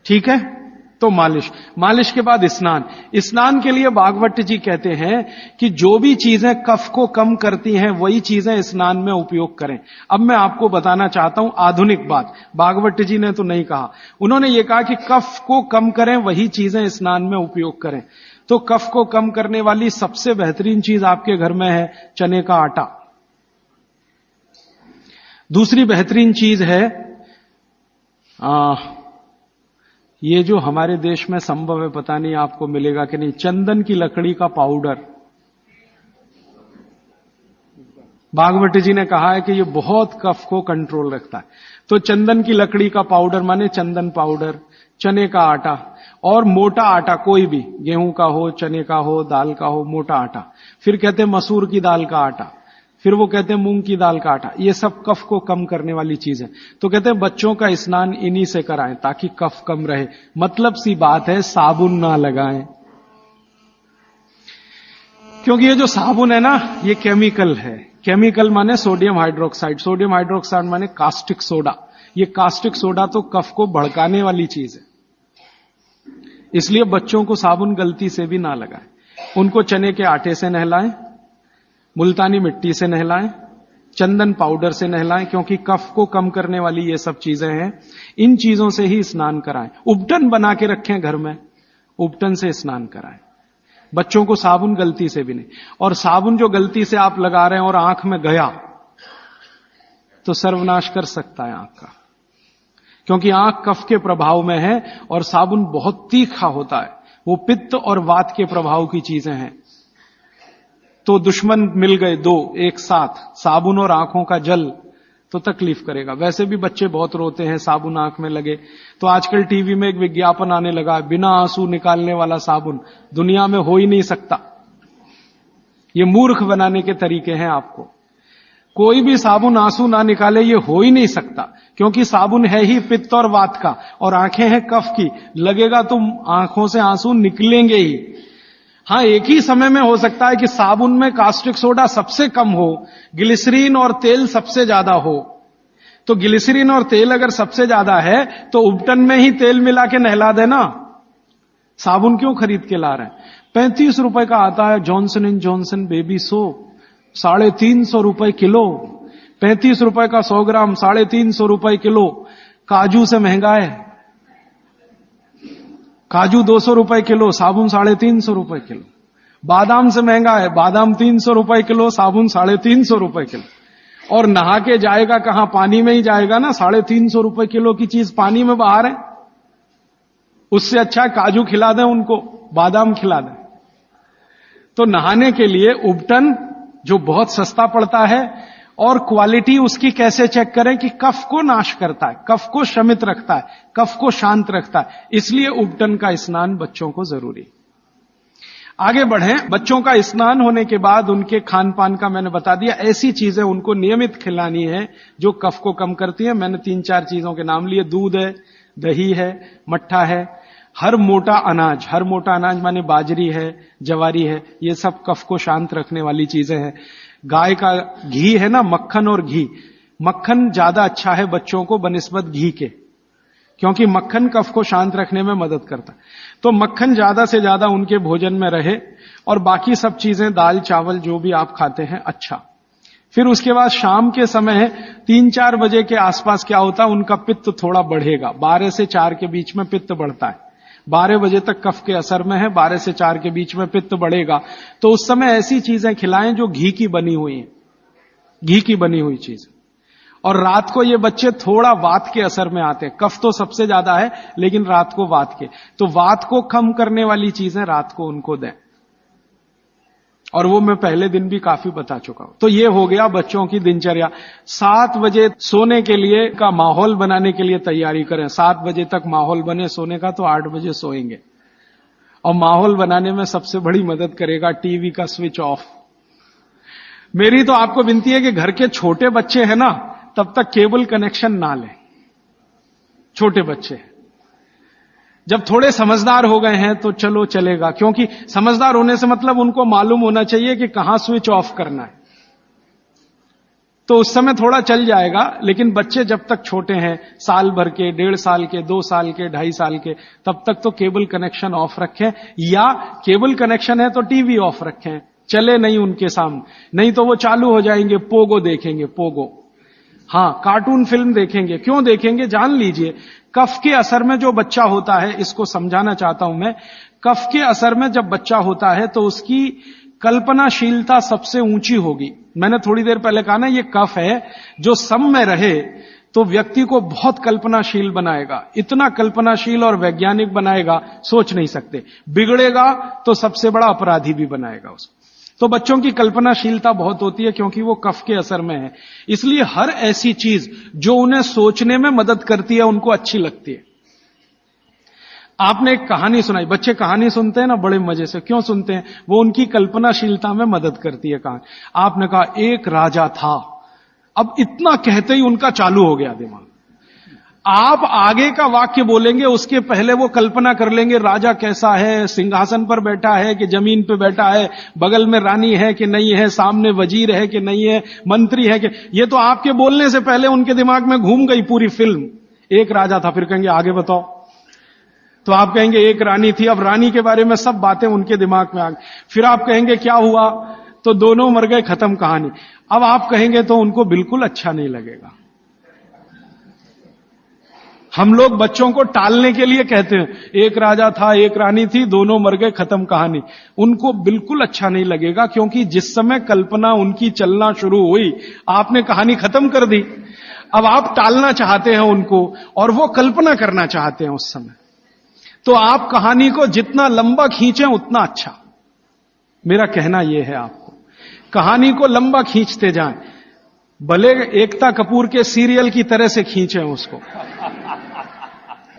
ठीक है? तो मालिश के बाद स्नान के लिए भागवत जी कहते हैं कि जो भी चीजें कफ को कम करती हैं वही चीजें स्नान में उपयोग करें। अब मैं आपको बताना चाहता हूं आधुनिक बात, भागवत जी ने तो नहीं कहा। उन्होंने ये कहा कि कफ को कम करें वही चीजें स्नान में उपयोग करें। तो कफ को कम करने वाली सबसे बेहतरीन चीज आपके घर में है चने का आटा। दूसरी बेहतरीन चीज है ये जो हमारे देश में संभव है, पता नहीं आपको मिलेगा कि नहीं, चंदन की लकड़ी का पाउडर। भागवत जी ने कहा है कि ये बहुत कफ को कंट्रोल रखता है। तो चंदन की लकड़ी का पाउडर माने चंदन पाउडर, चने का आटा और मोटा आटा, कोई भी गेहूं का हो, चने का हो, दाल का हो, मोटा आटा। फिर कहते हैं मसूर की दाल का आटा, फिर वो कहते हैं मूंग की दाल का आटा। ये सब कफ को कम करने वाली चीज है। तो कहते हैं बच्चों का स्नान इन्हीं से कराएं ताकि कफ कम रहे। मतलब सी बात है, साबुन ना लगाएं, क्योंकि ये जो साबुन है ना ये केमिकल है। केमिकल माने सोडियम हाइड्रोक्साइड, सोडियम हाइड्रोक्साइड माने कास्टिक सोडा। ये कास्टिक सोडा तो कफ को भड़काने वाली चीज है, इसलिए बच्चों को साबुन गलती से भी ना लगाएं। उनको चने के आटे से नहलाएं, मुल्तानी मिट्टी से नहलाएं, चंदन पाउडर से नहलाएं, क्योंकि कफ को कम करने वाली ये सब चीजें हैं। इन चीजों से ही स्नान कराएं। उपटन बना के रखें घर में, उपटन से स्नान कराएं। बच्चों को साबुन गलती से भी नहीं। और साबुन जो गलती से आप लगा रहे हैं और आंख में गया तो सर्वनाश कर सकता है आंख का, क्योंकि आंख कफ के प्रभाव में है और साबुन बहुत तीखा होता है। वो पित्त और वात के प्रभाव की चीजें हैं। तो दुश्मन मिल गए दो एक साथ, साबुन और आंखों का जल, तो तकलीफ करेगा। वैसे भी बच्चे बहुत रोते हैं साबुन आंख में लगे। तो आजकल टीवी में एक विज्ञापन आने लगा, बिना आंसू निकालने वाला साबुन दुनिया में हो ही नहीं सकता। ये मूर्ख बनाने के तरीके हैं आपको। कोई भी साबुन आंसू ना निकाले ये हो ही नहीं सकता, क्योंकि साबुन है ही पित्त और वात का और आंखें हैं कफ की। लगेगा तो आंखों से आंसू निकलेंगे ही। हां, एक ही समय में हो सकता है कि साबुन में कास्टिक सोडा सबसे कम हो, ग्लिसरीन और तेल सबसे ज्यादा हो। तो ग्लिसरीन और तेल अगर सबसे ज्यादा है तो उपटन में ही तेल मिला के नहला देना। साबुन क्यों खरीद के ला रहे हैं? 35 रुपए का आता है Johnson and Johnson baby soap, 350 रुपए किलो। 35 रुपए का 100 ग्राम, 350 रुपए किलो। काजू से महंगा है, काजू 200 रुपए किलो, साबुन 350 रुपए किलो। बादाम से महंगा है, बादाम 300 रुपए किलो, साबुन 350 रुपए किलो। और नहा के जाएगा कहां? पानी में ही जाएगा ना। 350 रुपए किलो की चीज पानी में बाहर है। उससे अच्छा काजू खिला दें उनको, बादाम खिला दें। तो नहाने के लिए उपटन जो बहुत सस्ता पड़ता है, और क्वालिटी उसकी कैसे चेक करें कि कफ को नाश करता है, कफ को शमित रखता है, कफ को शांत रखता है। इसलिए उपटन का स्नान बच्चों को जरूरी। आगे बढ़ें। बच्चों का स्नान होने के बाद उनके खान पान का मैंने बता दिया। ऐसी चीजें उनको नियमित खिलानी है जो कफ को कम करती है। मैंने 3-4 चीजों के नाम लिए। दूध है, दही है, मट्ठा है, हर मोटा अनाज माने बाजरी है, जवारी है, ये सब कफ को शांत रखने वाली चीजें हैं। गाय का घी है ना, मक्खन और घी। मक्खन ज्यादा अच्छा है बच्चों को बनिस्बत घी के, क्योंकि मक्खन कफ को शांत रखने में मदद करता है। तो मक्खन ज्यादा से ज्यादा उनके भोजन में रहे, और बाकी सब चीजें दाल चावल जो भी आप खाते हैं अच्छा। फिर उसके बाद शाम के समय 3-4 बजे के आसपास क्या होता है, उनका पित्त थोड़ा बढ़ेगा। 12 से 4 के बीच में पित्त बढ़ता है। 12 बजे तक कफ के असर में है, 12 से 4 के बीच में पित्त बढ़ेगा। तो उस समय ऐसी चीजें खिलाएं जो घी की बनी हुई है, घी की बनी हुई चीज। और रात को ये बच्चे थोड़ा वात के असर में आते हैं। कफ तो सबसे ज्यादा है, लेकिन रात को वात के, तो वात को कम करने वाली चीजें रात को उनको दें। और वो मैं पहले दिन भी काफी बता चुका हूं। तो ये हो गया बच्चों की दिनचर्या। 7 बजे सोने के लिए का माहौल बनाने के लिए तैयारी करें। 7 बजे तक माहौल बने सोने का तो 8 बजे सोएंगे। और माहौल बनाने में सबसे बड़ी मदद करेगा टीवी का स्विच ऑफ। मेरी तो आपको विनती है कि घर के छोटे बच्चे हैं ना, तब तक केबल कनेक्शन ना लें। छोटे बच्चे जब थोड़े समझदार हो गए हैं तो चलो चलेगा, क्योंकि समझदार होने से मतलब उनको मालूम होना चाहिए कि कहां स्विच ऑफ करना है। तो उस समय थोड़ा चल जाएगा। लेकिन बच्चे जब तक छोटे हैं, साल भर के, 1.5 साल के, 2 साल के, 2.5 साल के, तब तक तो केबल कनेक्शन ऑफ रखें, या केबल कनेक्शन है तो टीवी ऑफ रखें, चले नहीं उनके सामने। नहीं तो वो चालू हो जाएंगे, पोगो देखेंगे, पोगो। हां, कार्टून फिल्म देखेंगे। क्यों देखेंगे जान लीजिए। कफ के असर में जो बच्चा होता है, इसको समझाना चाहता हूं मैं। कफ के असर में जब बच्चा होता है तो उसकी कल्पनाशीलता सबसे ऊंची होगी। मैंने थोड़ी देर पहले कहा ना, ये कफ है जो सम में रहे तो व्यक्ति को बहुत कल्पनाशील बनाएगा। इतना कल्पनाशील और वैज्ञानिक बनाएगा, सोच नहीं सकते। बिगड़ेगा तो सबसे बड़ा अपराधी भी बनाएगा उसको। तो बच्चों की कल्पनाशीलता बहुत होती है क्योंकि वो कफ के असर में है। इसलिए हर ऐसी चीज जो उन्हें सोचने में मदद करती है उनको अच्छी लगती है। आपने एक कहानी सुनाई, बच्चे कहानी सुनते हैं ना बड़े मजे से, क्यों सुनते हैं? वो उनकी कल्पनाशीलता में मदद करती है कहानी। आपने कहा एक राजा था, अब इतना कहते ही उनका चालू हो गया दिमाग। आप आगे का वाक्य बोलेंगे उसके पहले वो कल्पना कर लेंगे राजा कैसा है, सिंहासन पर बैठा है कि जमीन पे बैठा है, बगल में रानी है कि नहीं है, सामने वजीर है कि नहीं है, मंत्री है कि, ये तो आपके बोलने से पहले उनके दिमाग में घूम गई पूरी फिल्म। एक राजा था, फिर कहेंगे आगे बताओ, तो आप कहेंगे एक रानी थी, अब रानी के बारे में सब बातें उनके दिमाग में आ गई। फिर आप कहेंगे क्या हुआ, तो दोनों मर गए, खत्म कहानी। अब आप कहेंगे तो उनको बिल्कुल अच्छा नहीं लगेगा। हम लोग बच्चों को टालने के लिए कहते हैं एक राजा था, एक रानी थी, दोनों मर गए, खत्म कहानी। उनको बिल्कुल अच्छा नहीं लगेगा क्योंकि जिस समय कल्पना उनकी चलना शुरू हुई आपने कहानी खत्म कर दी। अब आप टालना चाहते हैं उनको और वो कल्पना करना चाहते हैं उस समय, तो आप कहानी को जितना लंबा खींचें उतना अच्छा। मेरा कहना यह है आपको, कहानी को लंबा खींचते जाएं, भले एकता कपूर के सीरियल की तरह से खींचें उसको।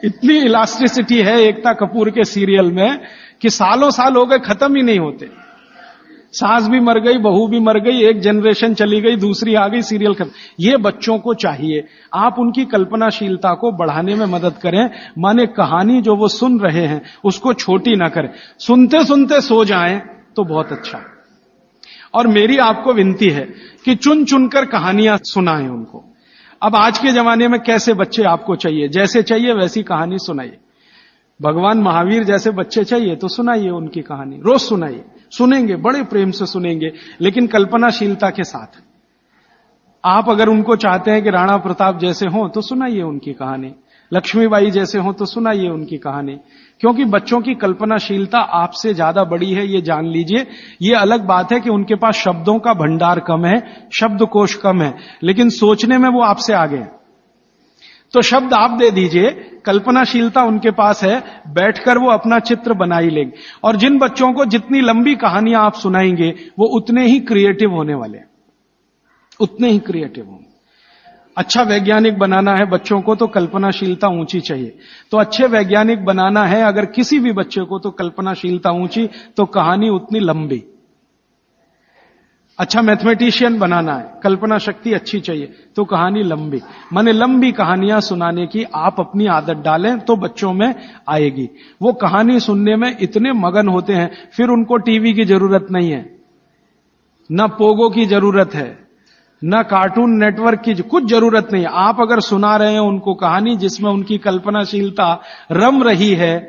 इतनी इलास्टिसिटी है एकता कपूर के सीरियल में कि सालों साल हो गए, खत्म ही नहीं होते। सास भी मर गई, बहू भी मर गई, एक जनरेशन चली गई, दूसरी आ गई, सीरियल खत्म। ये बच्चों को चाहिए, आप उनकी कल्पनाशीलता को बढ़ाने में मदद करें। माने कहानी जो वो सुन रहे हैं उसको छोटी ना करें, सुनते सुनते सो जाएं तो बहुत अच्छा। और मेरी आपको विनती है कि चुन चुनकर कहानियां सुनाएं उनको। अब आज के जमाने में कैसे बच्चे आपको चाहिए, जैसे चाहिए वैसी कहानी सुनाइए। भगवान महावीर जैसे बच्चे चाहिए तो सुनाइए उनकी कहानी, रोज सुनाइए, सुनेंगे, बड़े प्रेम से सुनेंगे, लेकिन कल्पनाशीलता के साथ। आप अगर उनको चाहते हैं कि राणा प्रताप जैसे हों तो सुनाइए उनकी कहानी, लक्ष्मीबाई जैसे हों तो सुनाइए उनकी कहानी, क्योंकि बच्चों की कल्पनाशीलता आपसे ज्यादा बड़ी है, ये जान लीजिए। ये अलग बात है कि उनके पास शब्दों का भंडार कम है, शब्दकोश कम है, लेकिन सोचने में वो आपसे आगे हैं। तो शब्द आप दे दीजिए, कल्पनाशीलता उनके पास है, बैठकर वो अपना चित्र बना ही लेंगे। और जिन बच्चों को जितनी लंबी कहानियां आप सुनाएंगे वो उतने ही क्रिएटिव होने वाले हैं, उतने ही क्रिएटिव होंगे। अच्छा वैज्ञानिक बनाना है बच्चों को तो कल्पनाशीलता ऊंची चाहिए। तो अच्छे वैज्ञानिक बनाना है अगर किसी भी बच्चे को तो कल्पनाशीलता ऊंची, तो कहानी उतनी लंबी। अच्छा मैथमेटिशियन बनाना है, कल्पना शक्ति अच्छी चाहिए तो कहानी लंबी। माने लंबी कहानियां सुनाने की आप अपनी आदत डालें तो बच्चों में आएगी। वो कहानी सुनने में इतने मगन होते हैं, फिर उनको टीवी की जरूरत नहीं है, ना पोगो की जरूरत है, ना कार्टून नेटवर्क की कुछ जरूरत नहीं है। आप अगर सुना रहे हैं उनको कहानी जिसमें उनकी कल्पनाशीलता रम रही है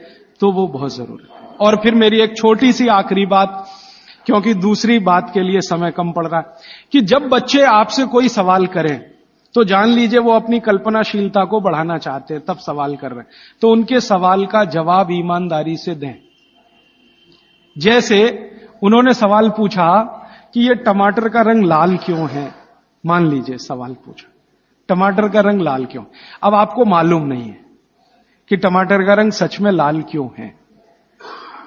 तो वो बहुत जरूरी है। और फिर मेरी एक छोटी सी आखिरी बात, क्योंकि दूसरी बात के लिए समय कम पड़ रहा है, कि जब बच्चे आपसे कोई सवाल करें तो जान लीजिए वो अपनी कल्पनाशीलता को बढ़ाना चाहते हैं, तब सवाल कर रहे हैं। तो उनके सवाल का जवाब ईमानदारी से दें। जैसे उन्होंने सवाल पूछा कि ये टमाटर का रंग लाल क्यों है, मान लीजिए सवाल पूछा टमाटर का रंग लाल क्यों। अब आपको मालूम नहीं है कि टमाटर का रंग सच में लाल क्यों है,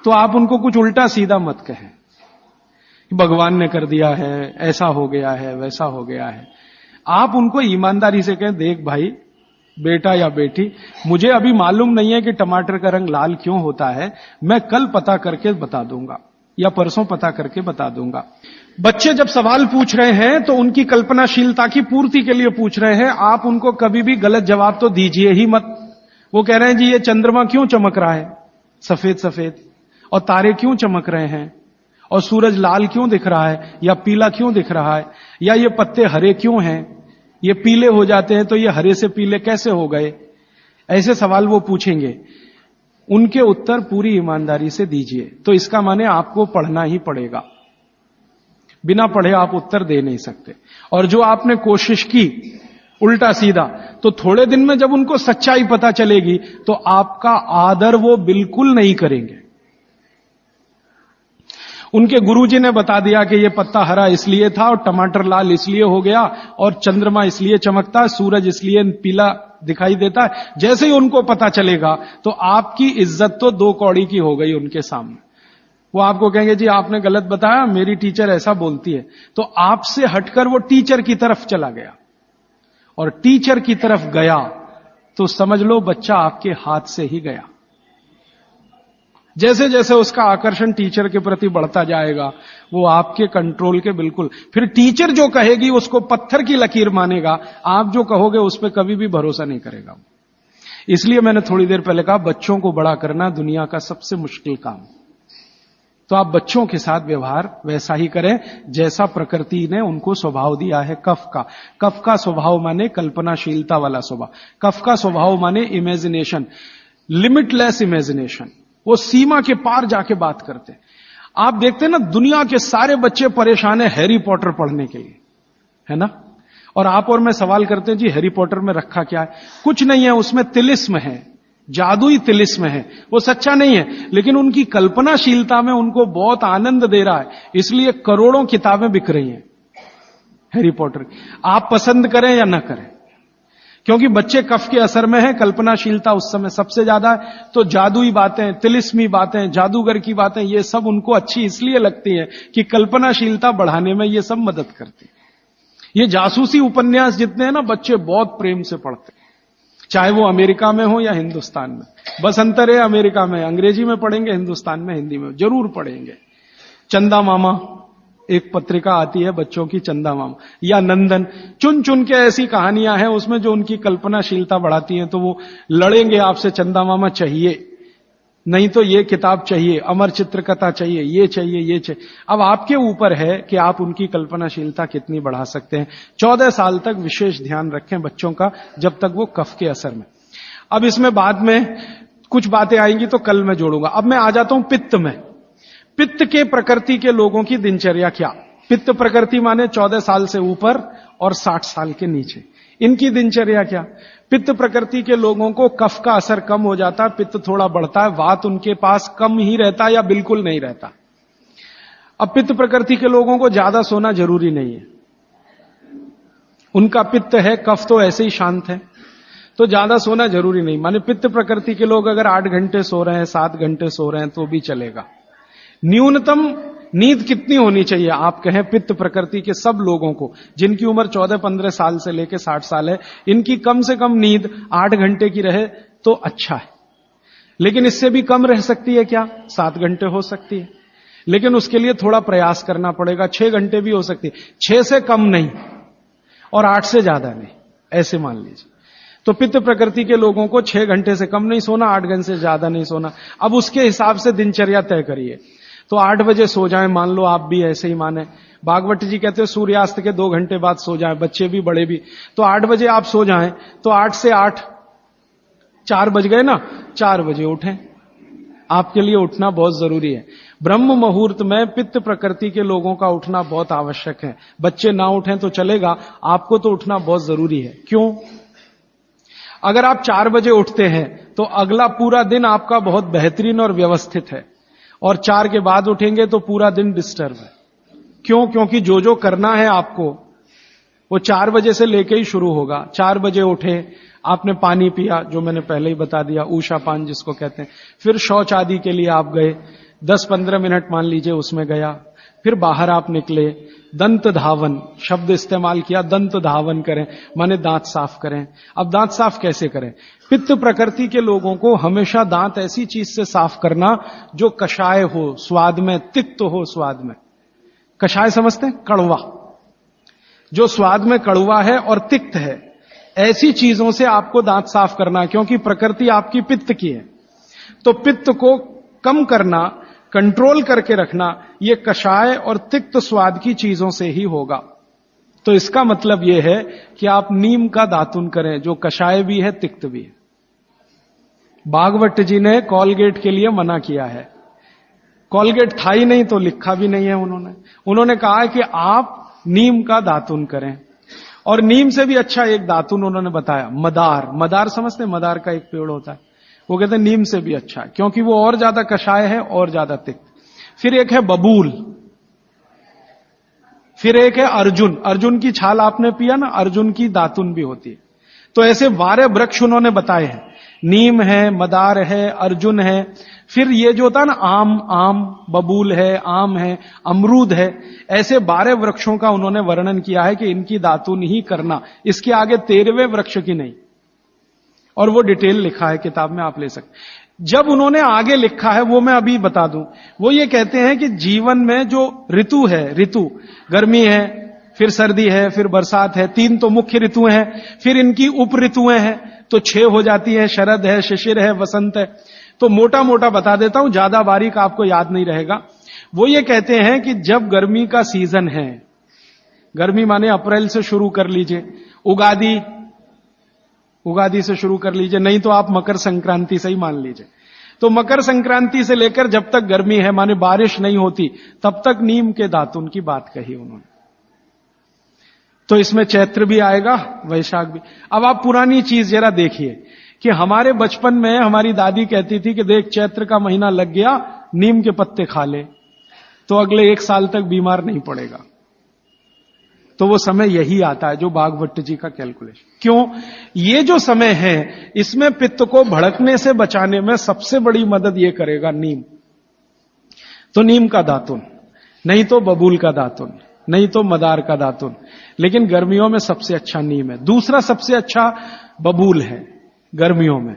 तो आप उनको कुछ उल्टा सीधा मत कहें, भगवान ने कर दिया है, ऐसा हो गया है, वैसा हो गया है। आप उनको ईमानदारी से कहें, देख भाई बेटा या बेटी, मुझे अभी मालूम नहीं है कि टमाटर का रंग लाल क्यों होता है, मैं कल पता करके बता दूंगा या परसों पता करके बता दूंगा। बच्चे जब सवाल पूछ रहे हैं तो उनकी कल्पनाशीलता की पूर्ति के लिए पूछ रहे हैं, आप उनको कभी भी गलत जवाब तो दीजिए ही मत। वो कह रहे हैं जी ये चंद्रमा क्यों चमक रहा है सफेद सफेद, और तारे क्यों चमक रहे हैं, और सूरज लाल क्यों दिख रहा है या पीला क्यों दिख रहा है, या ये पत्ते हरे क्यों हैं, ये पीले हो जाते हैं तो ये हरे से पीले कैसे हो गए। ऐसे सवाल वो पूछेंगे, उनके उत्तर पूरी ईमानदारी से दीजिए। तो इसका माने आपको पढ़ना ही पड़ेगा, बिना पढ़े आप उत्तर दे नहीं सकते। और जो आपने कोशिश की उल्टा सीधा, तो थोड़े दिन में जब उनको सच्चाई पता चलेगी तो आपका आदर वो बिल्कुल नहीं करेंगे। उनके गुरुजी ने बता दिया कि ये पत्ता हरा इसलिए था और टमाटर लाल इसलिए हो गया और चंद्रमा इसलिए चमकता है, सूरज इसलिए पीला दिखाई देता है। जैसे ही उनको पता चलेगा तो आपकी इज्जत तो 2 कौड़ी की हो गई उनके सामने। वो आपको कहेंगे जी आपने गलत बताया, मेरी टीचर ऐसा बोलती है। तो आपसे हटकर वो टीचर की तरफ चला गया, और टीचर की तरफ गया तो समझ लो बच्चा आपके हाथ से ही गया। जैसे जैसे उसका आकर्षण टीचर के प्रति बढ़ता जाएगा, वो आपके कंट्रोल के बिल्कुल, फिर टीचर जो कहेगी उसको पत्थर की लकीर मानेगा, आप जो कहोगे उस पर कभी भी भरोसा नहीं करेगा। इसलिए मैंने थोड़ी देर पहले कहा, बच्चों को बड़ा करना दुनिया का सबसे मुश्किल काम। तो आप बच्चों के साथ व्यवहार वैसा ही करें जैसा प्रकृति ने उनको स्वभाव दिया है। कफ का स्वभाव माने कल्पनाशीलता वाला स्वभाव। कफ का स्वभाव माने इमेजिनेशन, लिमिटलेस इमेजिनेशन। वो सीमा के पार जाके बात करते। आप देखते हैं ना, दुनिया के सारे बच्चे परेशान है हैरी पॉटर पढ़ने के लिए, है ना। और आप और मैं सवाल करते हैं जी हैरी पॉटर में रखा क्या है? कुछ नहीं है, उसमें तिलिस्म है, जादुई तिलिस्म है। वो सच्चा नहीं है, लेकिन उनकी कल्पनाशीलता में उनको बहुत आनंद दे रहा है, इसलिए करोड़ों किताबें बिक रही हैं हैरी पॉटर। आप पसंद करें या ना करें, क्योंकि बच्चे कफ के असर में हैं, कल्पनाशीलता उस समय सबसे ज्यादा है। तो जादुई बातें, तिलिस्मी बातें, जादूगर की बातें, ये सब उनको अच्छी इसलिए लगती है कि कल्पनाशीलता बढ़ाने में ये सब मदद करती है। ये जासूसी उपन्यास जितने हैं ना, बच्चे बहुत प्रेम से पढ़ते हैं, चाहे वो अमेरिका में हो या हिंदुस्तान में। बस अंतर है, अमेरिका में अंग्रेजी में पढ़ेंगे, हिंदुस्तान में हिंदी में जरूर पढ़ेंगे। चंदा मामा एक पत्रिका आती है बच्चों की, चंदा मामा या नंदन, चुन चुन के ऐसी कहानियां हैं उसमें जो उनकी कल्पनाशीलता बढ़ाती हैं। तो वो लड़ेंगे आपसे, चंदा मामा चाहिए, नहीं तो ये किताब चाहिए, अमर चित्रकथा चाहिए, ये चाहिए, ये चाहिए। अब आपके ऊपर है कि आप उनकी कल्पनाशीलता कितनी बढ़ा सकते हैं। 14 साल तक विशेष ध्यान रखें बच्चों का, जब तक वो कफ के असर में। अब इसमें बाद में कुछ बातें आएंगी तो कल मैं जोड़ूंगा। अब मैं आ जाता हूं पित्त में। पित्त के प्रकृति के लोगों की दिनचर्या क्या? पित्त प्रकृति माने 14 साल से ऊपर और 60 साल के नीचे, इनकी दिनचर्या क्या? पित्त प्रकृति के लोगों को कफ का असर कम हो जाता है, पित्त थोड़ा बढ़ता है, वात उनके पास कम ही रहता है या बिल्कुल नहीं रहता। अब पित्त प्रकृति के लोगों को ज्यादा सोना जरूरी नहीं है, उनका पित्त है, कफ तो ऐसे ही शांत है, तो ज्यादा सोना जरूरी नहीं। माने पित्त प्रकृति के लोग अगर 8 घंटे सो रहे हैं, 7 घंटे सो रहे हैं तो भी चलेगा। न्यूनतम नींद कितनी होनी चाहिए? आप कहें पित्त प्रकृति के सब लोगों को, जिनकी उम्र 14-15 साल से लेकर 60 साल है, इनकी कम से कम नींद 8 घंटे की रहे तो अच्छा है। लेकिन इससे भी कम रह सकती है क्या? 7 घंटे हो सकती है, लेकिन उसके लिए थोड़ा प्रयास करना पड़ेगा। 6 घंटे भी हो सकती है, 6 से कम नहीं और 8 से ज्यादा नहीं, ऐसे मान लीजिए। तो पित्त प्रकृति के लोगों को 6 घंटे से कम नहीं सोना, 8 घंटे से ज्यादा नहीं सोना। अब उसके हिसाब से दिनचर्या तय करिए। तो 8 बजे सो जाएं, मान लो आप भी ऐसे ही माने। भागवत जी कहते हैं सूर्यास्त के 2 घंटे बाद सो जाएं, बच्चे भी बड़े भी। तो 8 बजे आप सो जाएं, तो 8 से 8 4 बज गए ना, 4 बजे उठें। आपके लिए उठना बहुत जरूरी है। ब्रह्म मुहूर्त में पित्त प्रकृति के लोगों का उठना बहुत आवश्यक है। बच्चे ना उठें तो चलेगा, आपको तो उठना बहुत जरूरी है। क्यों? अगर आप 4 बजे उठते हैं तो अगला पूरा दिन आपका बहुत बेहतरीन और व्यवस्थित है, और 4 के बाद उठेंगे तो पूरा दिन डिस्टर्ब है। क्यों? क्योंकि जो जो करना है आपको वो 4 बजे से लेके ही शुरू होगा। 4 बजे उठे, आपने पानी पिया, जो मैंने पहले ही बता दिया, ऊषा पान जिसको कहते हैं। फिर शौच आदि के लिए आप गए, 10-15 मिनट मान लीजिए उसमें गया। फिर बाहर आप निकले, दंत धावन शब्द इस्तेमाल किया, दंत धावन करें माने दांत साफ करें। अब दांत साफ कैसे करें? पित्त प्रकृति के लोगों को हमेशा दांत ऐसी चीज से साफ करना जो कषाय हो, स्वाद में तिक्त हो। स्वाद में कषाय समझते हैं? कड़वा, जो स्वाद में कड़वा है और तिक्त है, ऐसी चीजों से आपको दांत साफ करना, क्योंकि प्रकृति आपकी पित्त की है। तो पित्त को कम करना, कंट्रोल करके रखना, ये कषाय और तिक्त स्वाद की चीजों से ही होगा। तो इसका मतलब यह है कि आप नीम का दातुन करें, जो कषाय भी है तिक्त भी है। भागवत जी ने कॉलगेट के लिए मना किया है। कॉलगेट था ही नहीं तो लिखा भी नहीं है उन्होंने कहा है कि आप नीम का दातुन करें। और नीम से भी अच्छा एक दातुन उन्होंने बताया, मदार। मदार समझते हैं? मदार का एक पेड़ होता है, वो कहते हैं नीम से भी अच्छा है, क्योंकि वो और ज्यादा कषाय है और ज्यादा तिक्त। फिर एक है बबूल, फिर एक है अर्जुन। अर्जुन की छाल आपने पिया ना, अर्जुन की दातुन भी होती है। तो ऐसे 12 वृक्ष उन्होंने बताए हैं। नीम है, मदार है, अर्जुन है, फिर ये जो था ना आम, बबूल है, आम है, अमरूद है, ऐसे 12 वृक्षों का उन्होंने वर्णन किया है कि इनकी दातुन ही करना, इसके आगे 13वें वृक्ष की नहीं। और वो डिटेल लिखा है किताब में, आप ले सकते। जब उन्होंने आगे लिखा है वो मैं अभी बता दूं। वो ये कहते हैं कि जीवन में जो ऋतु है, ऋतु गर्मी है, फिर सर्दी है, फिर बरसात है, 3 तो मुख्य ऋतुएं हैं, फिर इनकी उप ऋतुएं हैं, तो 6 हो जाती है, शरद है, शिशिर है, वसंत है। तो मोटा मोटा बता देता हूं, ज्यादा बारीक आपको याद नहीं रहेगा। वो ये कहते हैं कि जब गर्मी का सीजन है, गर्मी माने अप्रैल से शुरू कर लीजिए, उगादी से शुरू कर लीजिए, नहीं तो आप मकर संक्रांति से ही मान लीजिए। तो मकर संक्रांति से लेकर जब तक गर्मी है, माने बारिश नहीं होती, तब तक नीम के दातुन की बात कही उन्होंने। तो इसमें चैत्र भी आएगा, वैशाख भी। अब आप पुरानी चीज जरा देखिए कि हमारे बचपन में हमारी दादी कहती थी कि देख चैत्र का महीना लग गया, नीम के पत्ते खा ले तो अगले 1 साल तक बीमार नहीं पड़ेगा। तो वो समय यही आता है जो बागभट्ट जी का कैलकुलेशन। क्यों? ये जो समय है इसमें पित्त को भड़कने से बचाने में सबसे बड़ी मदद ये करेगा नीम। तो नीम का दातुन, नहीं तो बबूल का दातुन, नहीं तो मदार का दातुन, लेकिन गर्मियों में सबसे अच्छा नीम है। दूसरा सबसे अच्छा बबूल है गर्मियों में,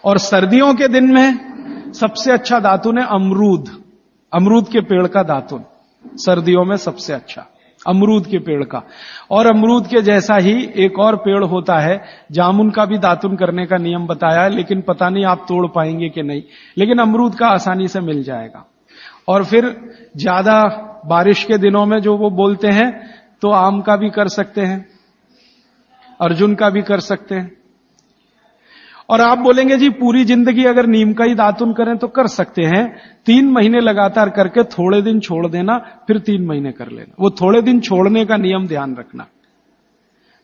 और सर्दियों के दिन में सबसे अच्छा दातुन है अमरूद। अमरूद के पेड़ का दातुन सर्दियों में सबसे अच्छा, अमरूद के पेड़ का। और अमरूद के जैसा ही एक और पेड़ होता है, जामुन का भी दातुन करने का नियम बताया है, लेकिन पता नहीं आप तोड़ पाएंगे कि नहीं, लेकिन अमरूद का आसानी से मिल जाएगा। और फिर ज्यादा बारिश के दिनों में जो वो बोलते हैं, तो आम का भी कर सकते हैं, अर्जुन का भी कर सकते हैं। और आप बोलेंगे जी पूरी जिंदगी अगर नीम का ही दातुन करें तो कर सकते हैं। 3 महीने लगातार करके थोड़े दिन छोड़ देना, फिर 3 महीने कर लेना। वो थोड़े दिन छोड़ने का नियम ध्यान रखना।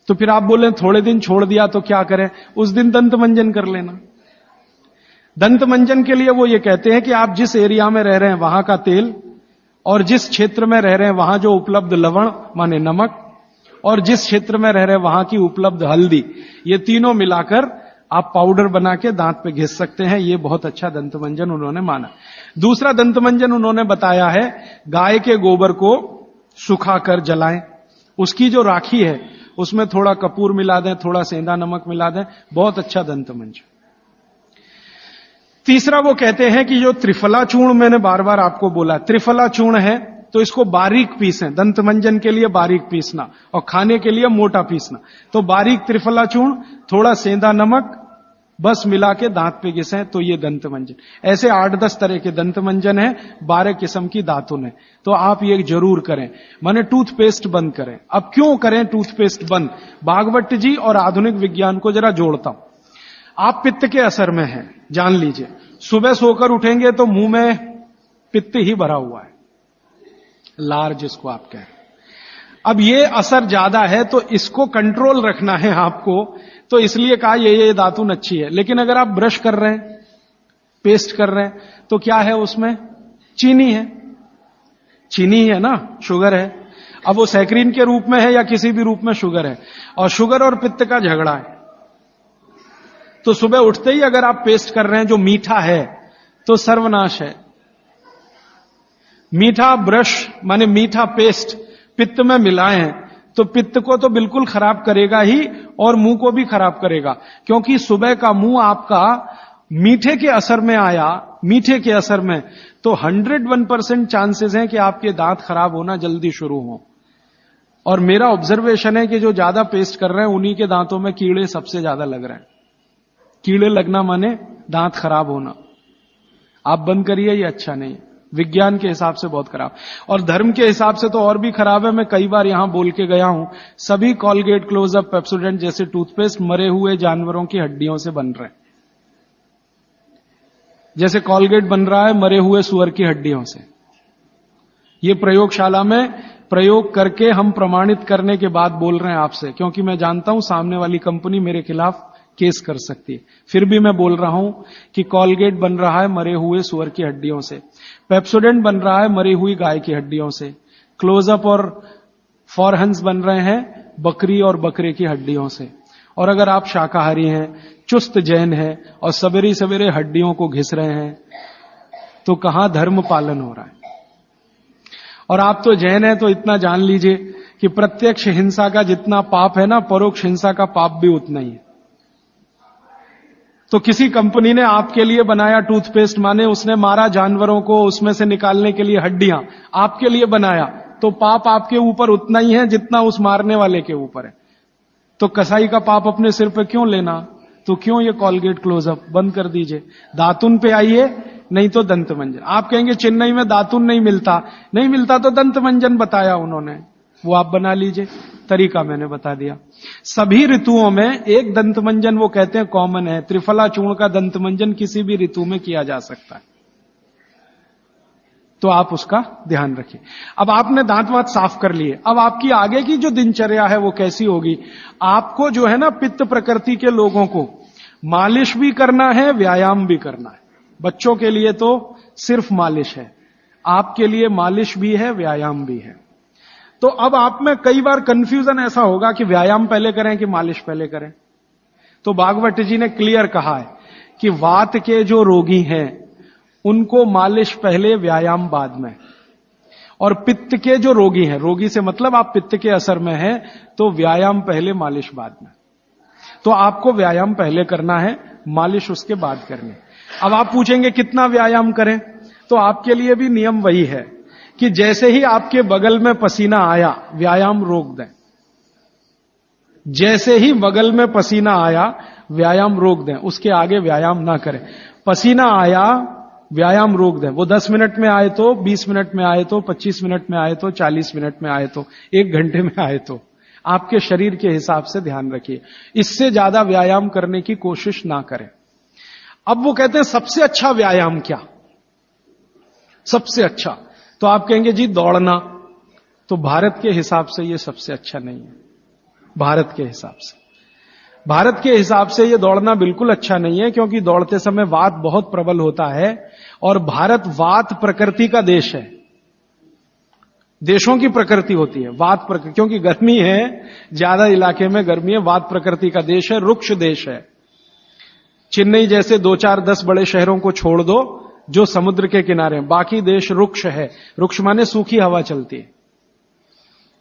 तो फिर आप बोले थोड़े दिन छोड़ दिया तो क्या करें? उस दिन दंत मंजन कर लेना। दंत मंजन के लिए वो ये कहते हैं कि आप जिस एरिया में रह रहे हैं वहां का तेल, और जिस क्षेत्र में रह रहे हैं वहां जो उपलब्ध लवण माने नमक, और जिस क्षेत्र में रह रहे हैं वहां की उपलब्ध हल्दी, ये तीनों मिलाकर आप पाउडर बना के दांत पे घिस सकते हैं। ये बहुत अच्छा दंतमंजन उन्होंने माना। दूसरा दंतमंजन उन्होंने बताया है गाय के गोबर को सुखाकर जलाएं, उसकी जो राखी है उसमें थोड़ा कपूर मिला दें, थोड़ा सेंधा नमक मिला दें, बहुत अच्छा दंतमंजन। तीसरा वो कहते हैं कि जो त्रिफला चूर्ण मैंने बार बार आपको बोला, त्रिफला चूर्ण है तो इसको बारीक पीसें। दंतमंजन के लिए बारीक पीसना और खाने के लिए मोटा पीसना। तो बारीक त्रिफला चूर्ण, थोड़ा सेंधा नमक, बस मिला के दांत पे घिसें तो ये दंतमंजन। ऐसे 8-10 तरह के दंतमंजन है, 12 किस्म की दातुन है। तो आप ये जरूर करें, माने टूथपेस्ट बंद करें। अब क्यों करें टूथपेस्ट बंद? बागभट्ट जी और आधुनिक विज्ञान को जरा जोड़ता हूं। आप पित्त के असर में हैं, जान लीजिए। सुबह सोकर उठेंगे तो मुंह में पित्त ही भरा हुआ है, लार जिसको आप कह रहे हैं। अब ये असर ज्यादा है तो इसको कंट्रोल रखना है आपको, तो इसलिए कहा ये दातुन अच्छी है। लेकिन अगर आप ब्रश कर रहे हैं, पेस्ट कर रहे हैं, तो क्या है उसमें? चीनी है, चीनी है ना, शुगर है। अब वो सैकरीन के रूप में है या किसी भी रूप में शुगर है, और शुगर और पित्त का झगड़ा है। तो सुबह उठते ही अगर आप पेस्ट कर रहे हैं जो मीठा है तो सर्वनाश है। मीठा ब्रश माने मीठा पेस्ट पित्त में मिलाए हैं तो पित्त को तो बिल्कुल खराब करेगा ही, और मुंह को भी खराब करेगा। क्योंकि सुबह का मुंह आपका मीठे के असर में आया, मीठे के असर में, तो 101% चांसेस हैं कि आपके दांत खराब होना जल्दी शुरू हो। और मेरा ऑब्जर्वेशन है कि जो ज्यादा पेस्ट कर रहे हैं उन्हीं के दांतों में कीड़े सबसे ज्यादा लग रहे हैं। कीड़े लगना माने दांत खराब होना। आप बंद करिए, ये अच्छा नहीं। विज्ञान के हिसाब से बहुत खराब, और धर्म के हिसाब से तो और भी खराब है। मैं कई बार यहां बोल के गया हूं, सभी कॉलगेट, क्लोजअप, पेप्सोडेंट जैसे टूथपेस्ट मरे हुए जानवरों की हड्डियों से बन रहे हैं। जैसे कॉलगेट बन रहा है मरे हुए सुअर की हड्डियों से। ये प्रयोगशाला में प्रयोग करके हम प्रमाणित करने के बाद बोल रहे हैं आपसे, क्योंकि मैं जानता हूं सामने वाली कंपनी मेरे खिलाफ केस कर सकती है। फिर भी मैं बोल रहा हूं कि कॉलगेट बन रहा है मरे हुए सुअर की हड्डियों से, पेप्सोडेंट बन रहा है मरी हुई गाय की हड्डियों से, क्लोजअप और फॉरहंस बन रहे हैं बकरी और बकरे की हड्डियों से, और अगर आप शाकाहारी हैं, चुस्त जैन हैं और सवेरे सवेरे हड्डियों को घिस रहे हैं, तो कहां धर्म पालन हो रहा है। और आप तो जैन हैं तो इतना जान लीजिए कि प्रत्यक्ष हिंसा का जितना पाप है ना, परोक्ष हिंसा का पाप भी उतना ही है। तो किसी कंपनी ने आपके लिए बनाया टूथपेस्ट, माने उसने मारा जानवरों को, उसमें से निकालने के लिए हड्डियां आपके लिए बनाया, तो पाप आपके ऊपर उतना ही है जितना उस मारने वाले के ऊपर है। तो कसाई का पाप अपने सिर पे क्यों लेना? तो क्यों ये कॉलगेट क्लोजअप बंद कर दीजिए, दातुन पे आइए, नहीं तो दंत मंजन। आप कहेंगे चेन्नई में दातुन नहीं मिलता तो दंत मंजन बताया उन्होंने, वो आप बना लीजिए, तरीका मैंने बता दिया। सभी ऋतुओं में एक दंत मंजन वो कहते हैं कॉमन है, त्रिफला चूर्ण का दंत मंजन किसी भी ऋतु में किया जा सकता है, तो आप उसका ध्यान रखिए। अब आपने दांत वात साफ कर लिए, अब आपकी आगे की जो दिनचर्या है वो कैसी होगी? आपको जो है ना, पित्त प्रकृति के लोगों को मालिश भी करना है, व्यायाम भी करना है। बच्चों के लिए तो सिर्फ मालिश है, आपके लिए मालिश भी है, व्यायाम भी है। तो अब आप में कई बार कंफ्यूजन ऐसा होगा कि व्यायाम पहले करें कि मालिश पहले करें। तो भागवत जी ने क्लियर कहा है कि वात के जो रोगी हैं उनको मालिश पहले, व्यायाम बाद में। और पित्त के जो रोगी हैं, रोगी से मतलब आप पित्त के असर में हैं, तो व्यायाम पहले, मालिश बाद में। तो आपको व्यायाम पहले करना है, मालिश उसके बाद करनी। अब आप पूछेंगे कितना व्यायाम करें? तो आपके लिए भी नियम वही है कि जैसे ही आपके बगल में पसीना आया, व्यायाम रोक दें। जैसे ही बगल में पसीना आया, व्यायाम रोक दें, उसके आगे व्यायाम ना करें। पसीना आया, व्यायाम रोक दें। वो 10 मिनट में आए तो, 20 मिनट में आए तो, 25 मिनट में आए तो, 40 मिनट में आए तो, 1 घंटे में आए तो, आपके शरीर के हिसाब से ध्यान रखिए। इससे ज्यादा व्यायाम करने की कोशिश ना करें। अब वो कहते हैं सबसे अच्छा व्यायाम क्या? सबसे अच्छा तो आप कहेंगे जी दौड़ना। तो भारत के हिसाब से ये सबसे अच्छा नहीं है। भारत के हिसाब से ये दौड़ना बिल्कुल अच्छा नहीं है, क्योंकि दौड़ते समय वात बहुत प्रबल होता है और भारत वात प्रकृति का देश है। देशों की प्रकृति होती है वात प्रकृति, क्योंकि गर्मी है, ज्यादा इलाके में गर्मी है, वात प्रकृति का देश है, रुक्ष देश है। चेन्नई जैसे 2, 4, 10 बड़े शहरों को छोड़ दो जो समुद्र के किनारे हैं, बाकी देश रुक्ष है। रुक्ष माने सूखी हवा चलती है,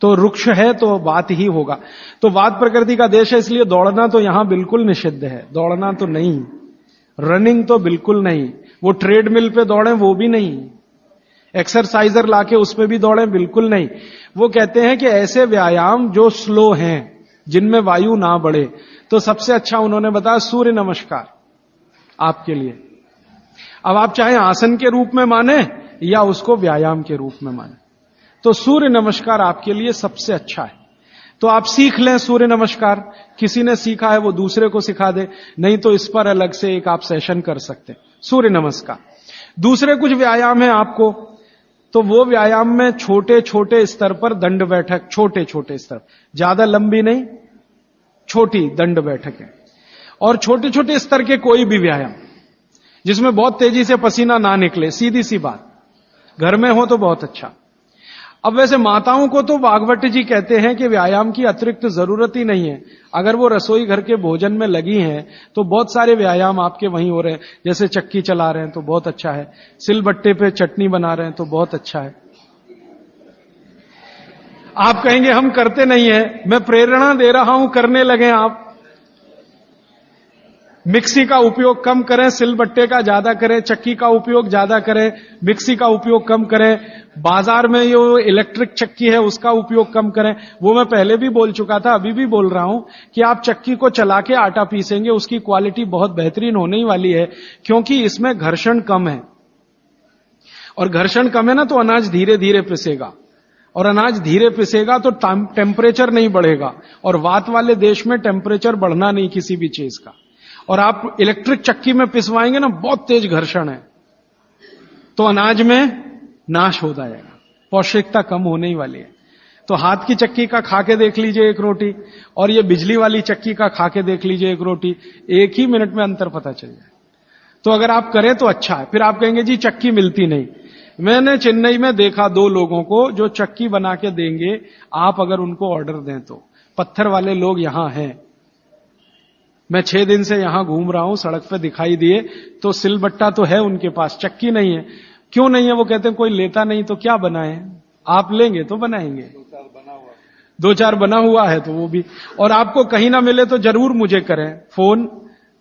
तो रुक्ष है तो वात ही होगा। तो वात प्रकृति का देश है, इसलिए दौड़ना तो यहां बिल्कुल निषिद्ध है। दौड़ना तो नहीं, रनिंग तो बिल्कुल नहीं, वो ट्रेडमिल पे दौड़े वो भी नहीं, एक्सरसाइजर लाके उस पे भी दौड़े बिल्कुल नहीं। वो कहते हैं कि ऐसे व्यायाम जो स्लो हैं, जिनमें वायु ना बढ़े, तो सबसे अच्छा उन्होंने बताया सूर्य नमस्कार आपके लिए। अब आप चाहे आसन के रूप में माने या उसको व्यायाम के रूप में माने, तो सूर्य नमस्कार आपके लिए सबसे अच्छा है। तो आप सीख लें सूर्य नमस्कार, किसी ने सीखा है वो दूसरे को सिखा दे, नहीं तो इस पर अलग से एक आप सेशन कर सकते हैं सूर्य नमस्कार। दूसरे कुछ व्यायाम है आपको, तो वो व्यायाम में छोटे छोटे स्तर पर दंड बैठक, छोटे छोटे स्तर, ज्यादा लंबी नहीं, छोटी दंड बैठक है। और छोटे छोटे स्तर के कोई भी व्यायाम जिसमें बहुत तेजी से पसीना ना निकले, सीधी सी बात, घर में हो तो बहुत अच्छा। अब वैसे माताओं को तो भागवत जी कहते हैं कि व्यायाम की अतिरिक्त जरूरत ही नहीं है। अगर वो रसोई घर के भोजन में लगी हैं तो बहुत सारे व्यायाम आपके वहीं हो रहे हैं। जैसे चक्की चला रहे हैं तो बहुत अच्छा है, सिलबट्टे पे चटनी बना रहे हैं तो बहुत अच्छा है। आप कहेंगे हम करते नहीं है, मैं प्रेरणा दे रहा हूं, करने लगे आप। मिक्सी का उपयोग कम करें, सिलबट्टे का ज्यादा करें, चक्की का उपयोग ज्यादा करें, मिक्सी का उपयोग कम करें, बाजार में जो इलेक्ट्रिक चक्की है उसका उपयोग कम करें। वो मैं पहले भी बोल चुका था, अभी भी बोल रहा हूं कि आप चक्की को चला के आटा पीसेंगे, उसकी क्वालिटी बहुत बेहतरीन होने ही वाली है, क्योंकि इसमें घर्षण कम है। और घर्षण कम है ना, तो अनाज धीरे धीरे पिसेगा, और अनाज धीरे पिसेगा तो टेम्परेचर नहीं बढ़ेगा। और वात वाले देश में टेम्परेचर बढ़ना नहीं किसी भी चीज का। और आप इलेक्ट्रिक चक्की में पिसवाएंगे ना, बहुत तेज घर्षण है, तो अनाज में नाश हो जाएगा, पौष्टिकता कम होने ही वाली है। तो हाथ की चक्की का खा के देख लीजिए एक रोटी, और ये बिजली वाली चक्की का खा के देख लीजिए एक रोटी, एक ही मिनट में अंतर पता चल जाए। तो अगर आप करें तो अच्छा है। फिर आप कहेंगे जी चक्की मिलती नहीं। मैंने चेन्नई में देखा 2 लोगों को जो चक्की बना के देंगे, आप अगर उनको ऑर्डर दें तो। पत्थर वाले लोग यहां हैं, मैं 6 दिन से यहां घूम रहा हूं, सड़क पे दिखाई दिए, तो सिलबट्टा तो है उनके पास, चक्की नहीं है। क्यों नहीं है? वो कहते हैं कोई लेता नहीं तो क्या बनाए, आप लेंगे तो बनाएंगे। 2-4 बना हुआ है तो वो भी, और आपको कहीं ना मिले तो जरूर मुझे करें फोन,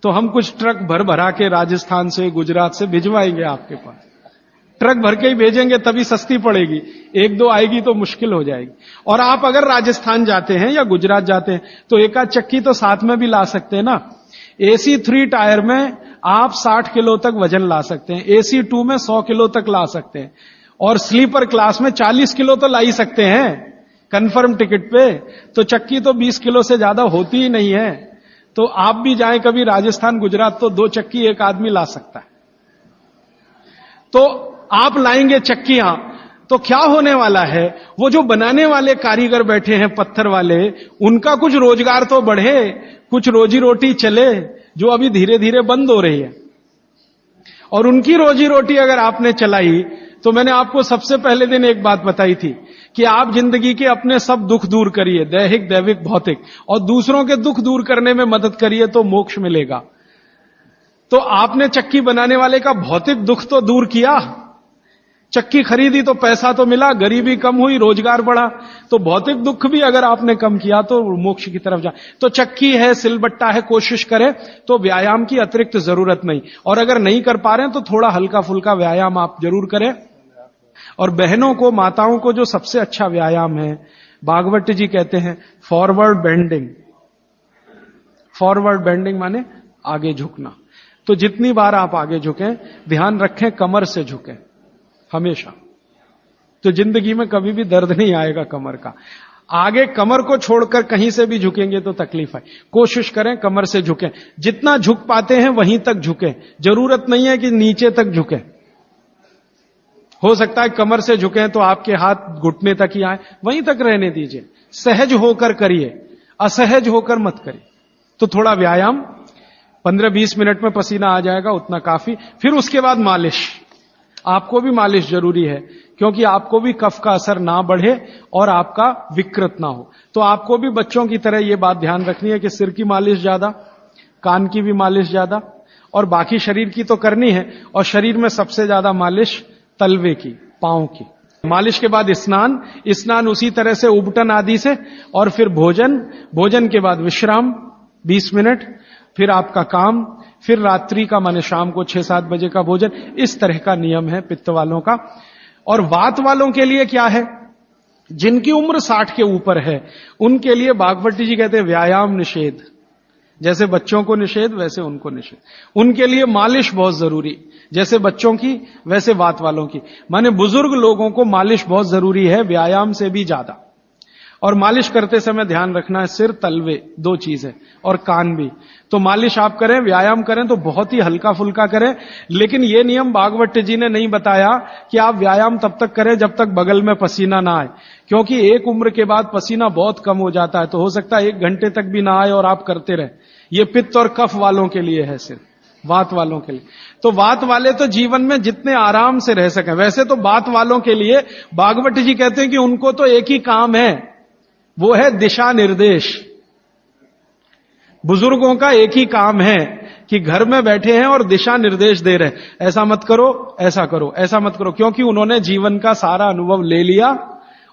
तो हम कुछ ट्रक भर भरा के राजस्थान से, गुजरात से भिजवाएंगे आपके पास। ट्रक भर के ही भेजेंगे तभी सस्ती पड़ेगी, 1-2 आएगी तो मुश्किल हो जाएगी। और आप अगर राजस्थान जाते हैं या गुजरात जाते हैं तो एक आध चक्की तो साथ में भी ला सकते हैं ना। AC 3 टायर में आप 60 किलो तक वजन ला सकते हैं, AC 2 में 100 किलो तक ला सकते हैं, और स्लीपर क्लास में 40 किलो तो ला ही सकते हैं कंफर्म टिकट पे। तो चक्की तो 20 किलो से ज्यादा होती ही नहीं है। तो आप भी जाएं कभी राजस्थान गुजरात तो 2 चक्की एक आदमी ला सकता है। तो आप लाएंगे चक्कियां तो क्या होने वाला है, वो जो बनाने वाले कारीगर बैठे हैं पत्थर वाले, उनका कुछ रोजगार तो बढ़े, कुछ रोजी रोटी चले, जो अभी धीरे धीरे बंद हो रही है। और उनकी रोजी रोटी अगर आपने चलाई, तो मैंने आपको सबसे पहले दिन एक बात बताई थी कि आप जिंदगी के अपने सब दुख दूर करिए, दैहिक दैविक भौतिक, और दूसरों के दुख दूर करने में मदद करिए तो मोक्ष मिलेगा। तो आपने चक्की बनाने वाले का भौतिक दुख तो दूर किया, चक्की खरीदी तो पैसा तो मिला, गरीबी कम हुई, रोजगार बढ़ा, तो भौतिक दुख भी अगर आपने कम किया तो मोक्ष की तरफ जा। तो चक्की है, सिलबट्टा है, कोशिश करें तो व्यायाम की अतिरिक्त जरूरत नहीं। और अगर नहीं कर पा रहे हैं तो थोड़ा हल्का फुल्का व्यायाम आप जरूर करें। और बहनों को, माताओं को जो सबसे अच्छा व्यायाम है, भागवत जी कहते हैं फॉरवर्ड बेंडिंग। फॉरवर्ड बेंडिंग माने आगे झुकना। तो जितनी बार आप आगे झुकें, ध्यान रखें कमर से झुकें हमेशा, तो जिंदगी में कभी भी दर्द नहीं आएगा कमर का। आगे कमर को छोड़कर कहीं से भी झुकेंगे तो तकलीफ है। कोशिश करें कमर से झुकें, जितना झुक पाते हैं वहीं तक झुकें, जरूरत नहीं है कि नीचे तक झुकें। हो सकता है कमर से झुकें तो आपके हाथ घुटने तक ही आए, वहीं तक रहने दीजिए। सहज होकर करिए, असहज होकर मत करिए। तो थोड़ा व्यायाम, 15-20 मिनट में पसीना आ जाएगा, उतना काफी। फिर उसके बाद मालिश। आपको भी मालिश जरूरी है, क्योंकि आपको भी कफ का असर ना बढ़े और आपका विकृत ना हो। तो आपको भी बच्चों की तरह यह बात ध्यान रखनी है कि सिर की मालिश ज्यादा, कान की भी मालिश ज्यादा, और बाकी शरीर की तो करनी है। और शरीर में सबसे ज्यादा मालिश तलवे की, पांव की। मालिश के बाद स्नान, स्नान उसी तरह से उबटन आदि से, और फिर भोजन, भोजन के बाद विश्राम 20 मिनट, फिर आपका काम, फिर रात्रि का माने शाम को 6-7 बजे का भोजन। इस तरह का नियम है पित्त वालों का। और वात वालों के लिए क्या है, जिनकी उम्र 60 के ऊपर है, उनके लिए भागवती जी कहते हैं व्यायाम निषेध। जैसे बच्चों को निषेध, वैसे उनको निषेध। उनके लिए मालिश बहुत जरूरी, जैसे बच्चों की वैसे वात वालों की। माने बुजुर्ग लोगों को मालिश बहुत जरूरी है, व्यायाम से भी ज्यादा। और मालिश करते समय ध्यान रखना है सिर, तलवे, 2 चीजें, और कान भी। तो मालिश आप करें, व्यायाम करें तो बहुत ही हल्का फुल्का करें। लेकिन यह नियम भागवत जी ने नहीं बताया कि आप व्यायाम तब तक करें जब तक बगल में पसीना ना आए, क्योंकि एक उम्र के बाद पसीना बहुत कम हो जाता है। तो हो सकता है 1 घंटे तक भी ना आए और आप करते रहे। ये पित्त और कफ वालों के लिए है, सिर्फ वात वालों के लिए। तो वात वाले तो जीवन में जितने आराम से रह सकें। वैसे तो वात वालों के लिए भागवत जी कहते हैं कि उनको तो एक ही काम है, वो है दिशा निर्देश। बुजुर्गों का एक ही काम है कि घर में बैठे हैं और दिशा निर्देश दे रहे हैं, ऐसा मत करो, ऐसा करो, ऐसा मत करो, क्योंकि उन्होंने जीवन का सारा अनुभव ले लिया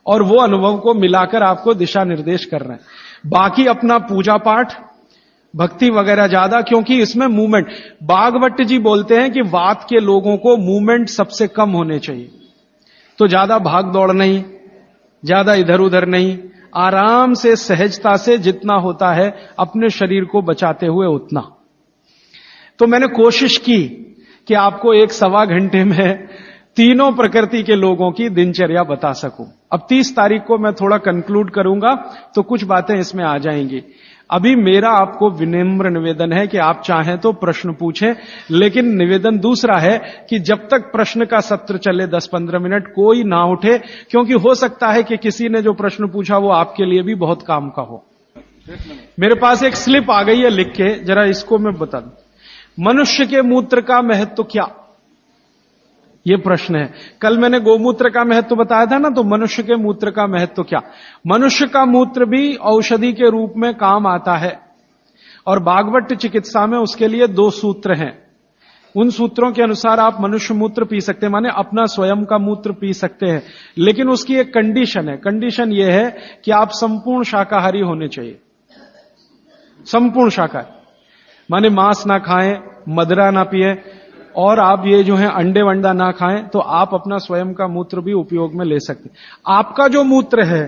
और वो अनुभव को मिलाकर आपको दिशा निर्देश कर रहे हैं। बाकी अपना पूजा पाठ, भक्ति वगैरह ज्यादा, क्योंकि इसमें मूवमेंट, भागवत जी बोलते हैं कि वात के लोगों को मूवमेंट सबसे कम होने चाहिए। तो ज्यादा भाग दौड़ नहीं, ज्यादा इधर उधर नहीं, आराम से सहजता से जितना होता है अपने शरीर को बचाते हुए उतना। तो मैंने कोशिश की कि आपको 1-1.25 घंटे में तीनों प्रकृति के लोगों की दिनचर्या बता सकूं। अब 30 तारीख को मैं थोड़ा कंक्लूड करूंगा तो कुछ बातें इसमें आ जाएंगी। अभी मेरा आपको विनम्र निवेदन है कि आप चाहें तो प्रश्न पूछें, लेकिन निवेदन दूसरा है कि जब तक प्रश्न का सत्र चले 10-15 मिनट कोई ना उठे, क्योंकि हो सकता है कि किसी ने जो प्रश्न पूछा वो आपके लिए भी बहुत काम का हो। मेरे पास एक स्लिप आ गई है लिख के, जरा इसको मैं बता दूं। मनुष्य के मूत्र का महत्व क्या, ये प्रश्न है। कल मैंने गोमूत्र का महत्व बताया था ना, तो मनुष्य के मूत्र का महत्व क्या। मनुष्य का मूत्र भी औषधि के रूप में काम आता है, और बागवट चिकित्सा में उसके लिए 2 सूत्र हैं। उन सूत्रों के अनुसार आप मनुष्य मूत्र पी सकते हैं, माने अपना स्वयं का मूत्र पी सकते हैं, लेकिन उसकी एक कंडीशन है। कंडीशन यह है कि आप संपूर्ण शाकाहारी होने चाहिए। संपूर्ण शाकाहारी माने मांस ना खाएं, मदिरा ना पिए, और आप ये जो है अंडे वंडा ना खाएं, तो आप अपना स्वयं का मूत्र भी उपयोग में ले सकते हैं। आपका जो मूत्र है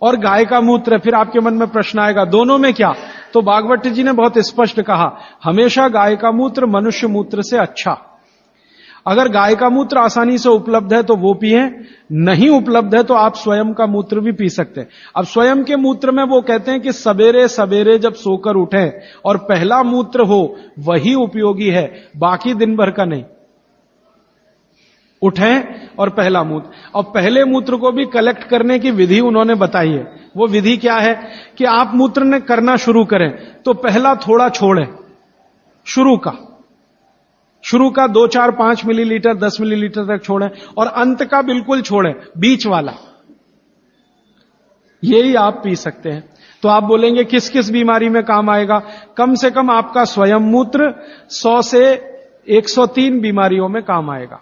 और गाय का मूत्र है, फिर आपके मन में प्रश्न आएगा दोनों में क्या? तो बागवट जी ने बहुत स्पष्ट कहा, हमेशा गाय का मूत्र मनुष्य मूत्र से अच्छा। अगर गाय का मूत्र आसानी से उपलब्ध है तो वो पिए, नहीं उपलब्ध है तो आप स्वयं का मूत्र भी पी सकते हैं। अब स्वयं के मूत्र में वो कहते हैं कि सवेरे सवेरे जब सोकर उठें और पहला मूत्र हो वही उपयोगी है, बाकी दिन भर का नहीं। उठें और पहला मूत्र, और पहले मूत्र को भी कलेक्ट करने की विधि उन्होंने बताई है। वो विधि क्या है कि आप मूत्र ने करना शुरू करें तो पहला थोड़ा छोड़ें, शुरू का 2, 4, 5 मिलीलीटर 10 मिलीलीटर तक छोड़ें, और अंत का बिल्कुल छोड़ें, बीच वाला यही आप पी सकते हैं। तो आप बोलेंगे किस किस बीमारी में काम आएगा? कम से कम आपका स्वयं मूत्र 100 से 103 बीमारियों में काम आएगा।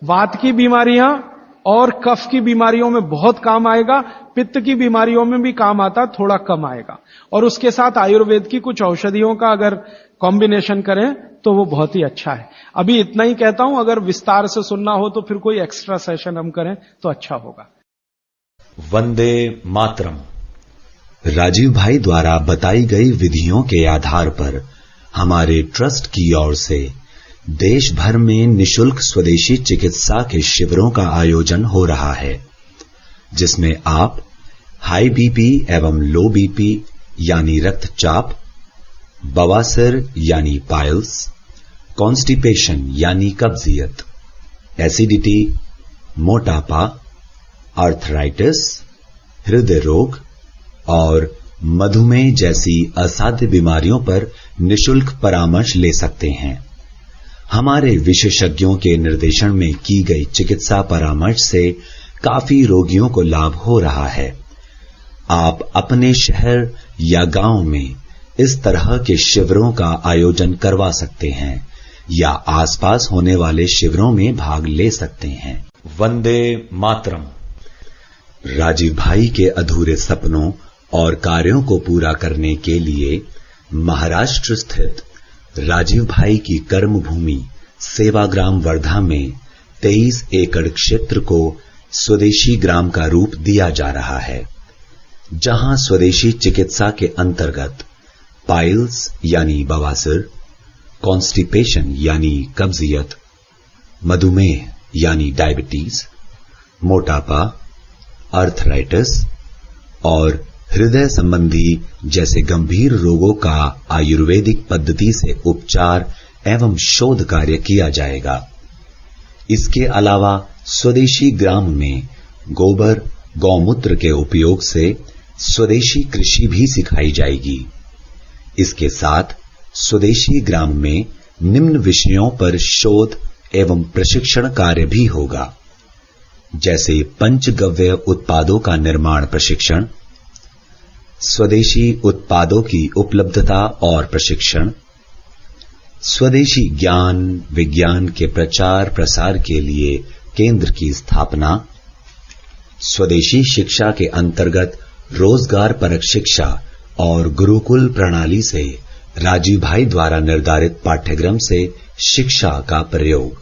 वात की बीमारियां और कफ की बीमारियों में बहुत काम आएगा, पित्त की बीमारियों में भी काम आता, थोड़ा कम आएगा। और उसके साथ आयुर्वेद की कुछ औषधियों का अगर कॉम्बिनेशन करें तो वो बहुत ही अच्छा है। अभी इतना ही कहता हूं, अगर विस्तार से सुनना हो तो फिर कोई एक्स्ट्रा सेशन हम करें तो अच्छा होगा। वंदे मातरम। राजीव भाई द्वारा बताई गई विधियों के आधार पर हमारे ट्रस्ट की ओर से देश भर में निशुल्क स्वदेशी चिकित्सा के शिविरों का आयोजन हो रहा है, जिसमें आप हाई बीपी एवं लो बीपी यानी रक्तचाप, बवासीर यानी पाइल्स, कॉन्स्टिपेशन यानी कब्जियत, एसिडिटी, मोटापा, आर्थराइटिस, हृदय रोग और मधुमेह जैसी असाध्य बीमारियों पर निशुल्क परामर्श ले सकते हैं। हमारे विशेषज्ञों के निर्देशन में की गई चिकित्सा परामर्श से काफी रोगियों को लाभ हो रहा है। आप अपने शहर या गांव में इस तरह के शिविरों का आयोजन करवा सकते हैं या आसपास होने वाले शिविरों में भाग ले सकते हैं। वंदे मातरम। राजीव भाई के अधूरे सपनों और कार्यों को पूरा करने के लिए महाराष्ट्र स्थित राजीव भाई की कर्मभूमि सेवाग्राम वर्धा में 23 एकड़ क्षेत्र को स्वदेशी ग्राम का रूप दिया जा रहा है, जहां स्वदेशी चिकित्सा के अंतर्गत पाइल्स यानी बवासीर, कॉन्स्टिपेशन यानी कब्जियत, मधुमेह यानी डायबिटीज, मोटापा, आर्थराइटिस और हृदय संबंधी जैसे गंभीर रोगों का आयुर्वेदिक पद्धति से उपचार एवं शोध कार्य किया जाएगा। इसके अलावा स्वदेशी ग्राम में गोबर, गौमूत्र के उपयोग से स्वदेशी कृषि भी सिखाई जाएगी। इसके साथ स्वदेशी ग्राम में निम्न विषयों पर शोध एवं प्रशिक्षण कार्य भी होगा, जैसे पंचगव्य उत्पादों का निर्माण प्रशिक्षण, स्वदेशी उत्पादों की उपलब्धता और प्रशिक्षण, स्वदेशी ज्ञान विज्ञान के प्रचार प्रसार के लिए केंद्र की स्थापना, स्वदेशी शिक्षा के अंतर्गत रोजगार परक शिक्षा और गुरुकुल प्रणाली से राजीव भाई द्वारा निर्धारित पाठ्यक्रम से शिक्षा का प्रयोग।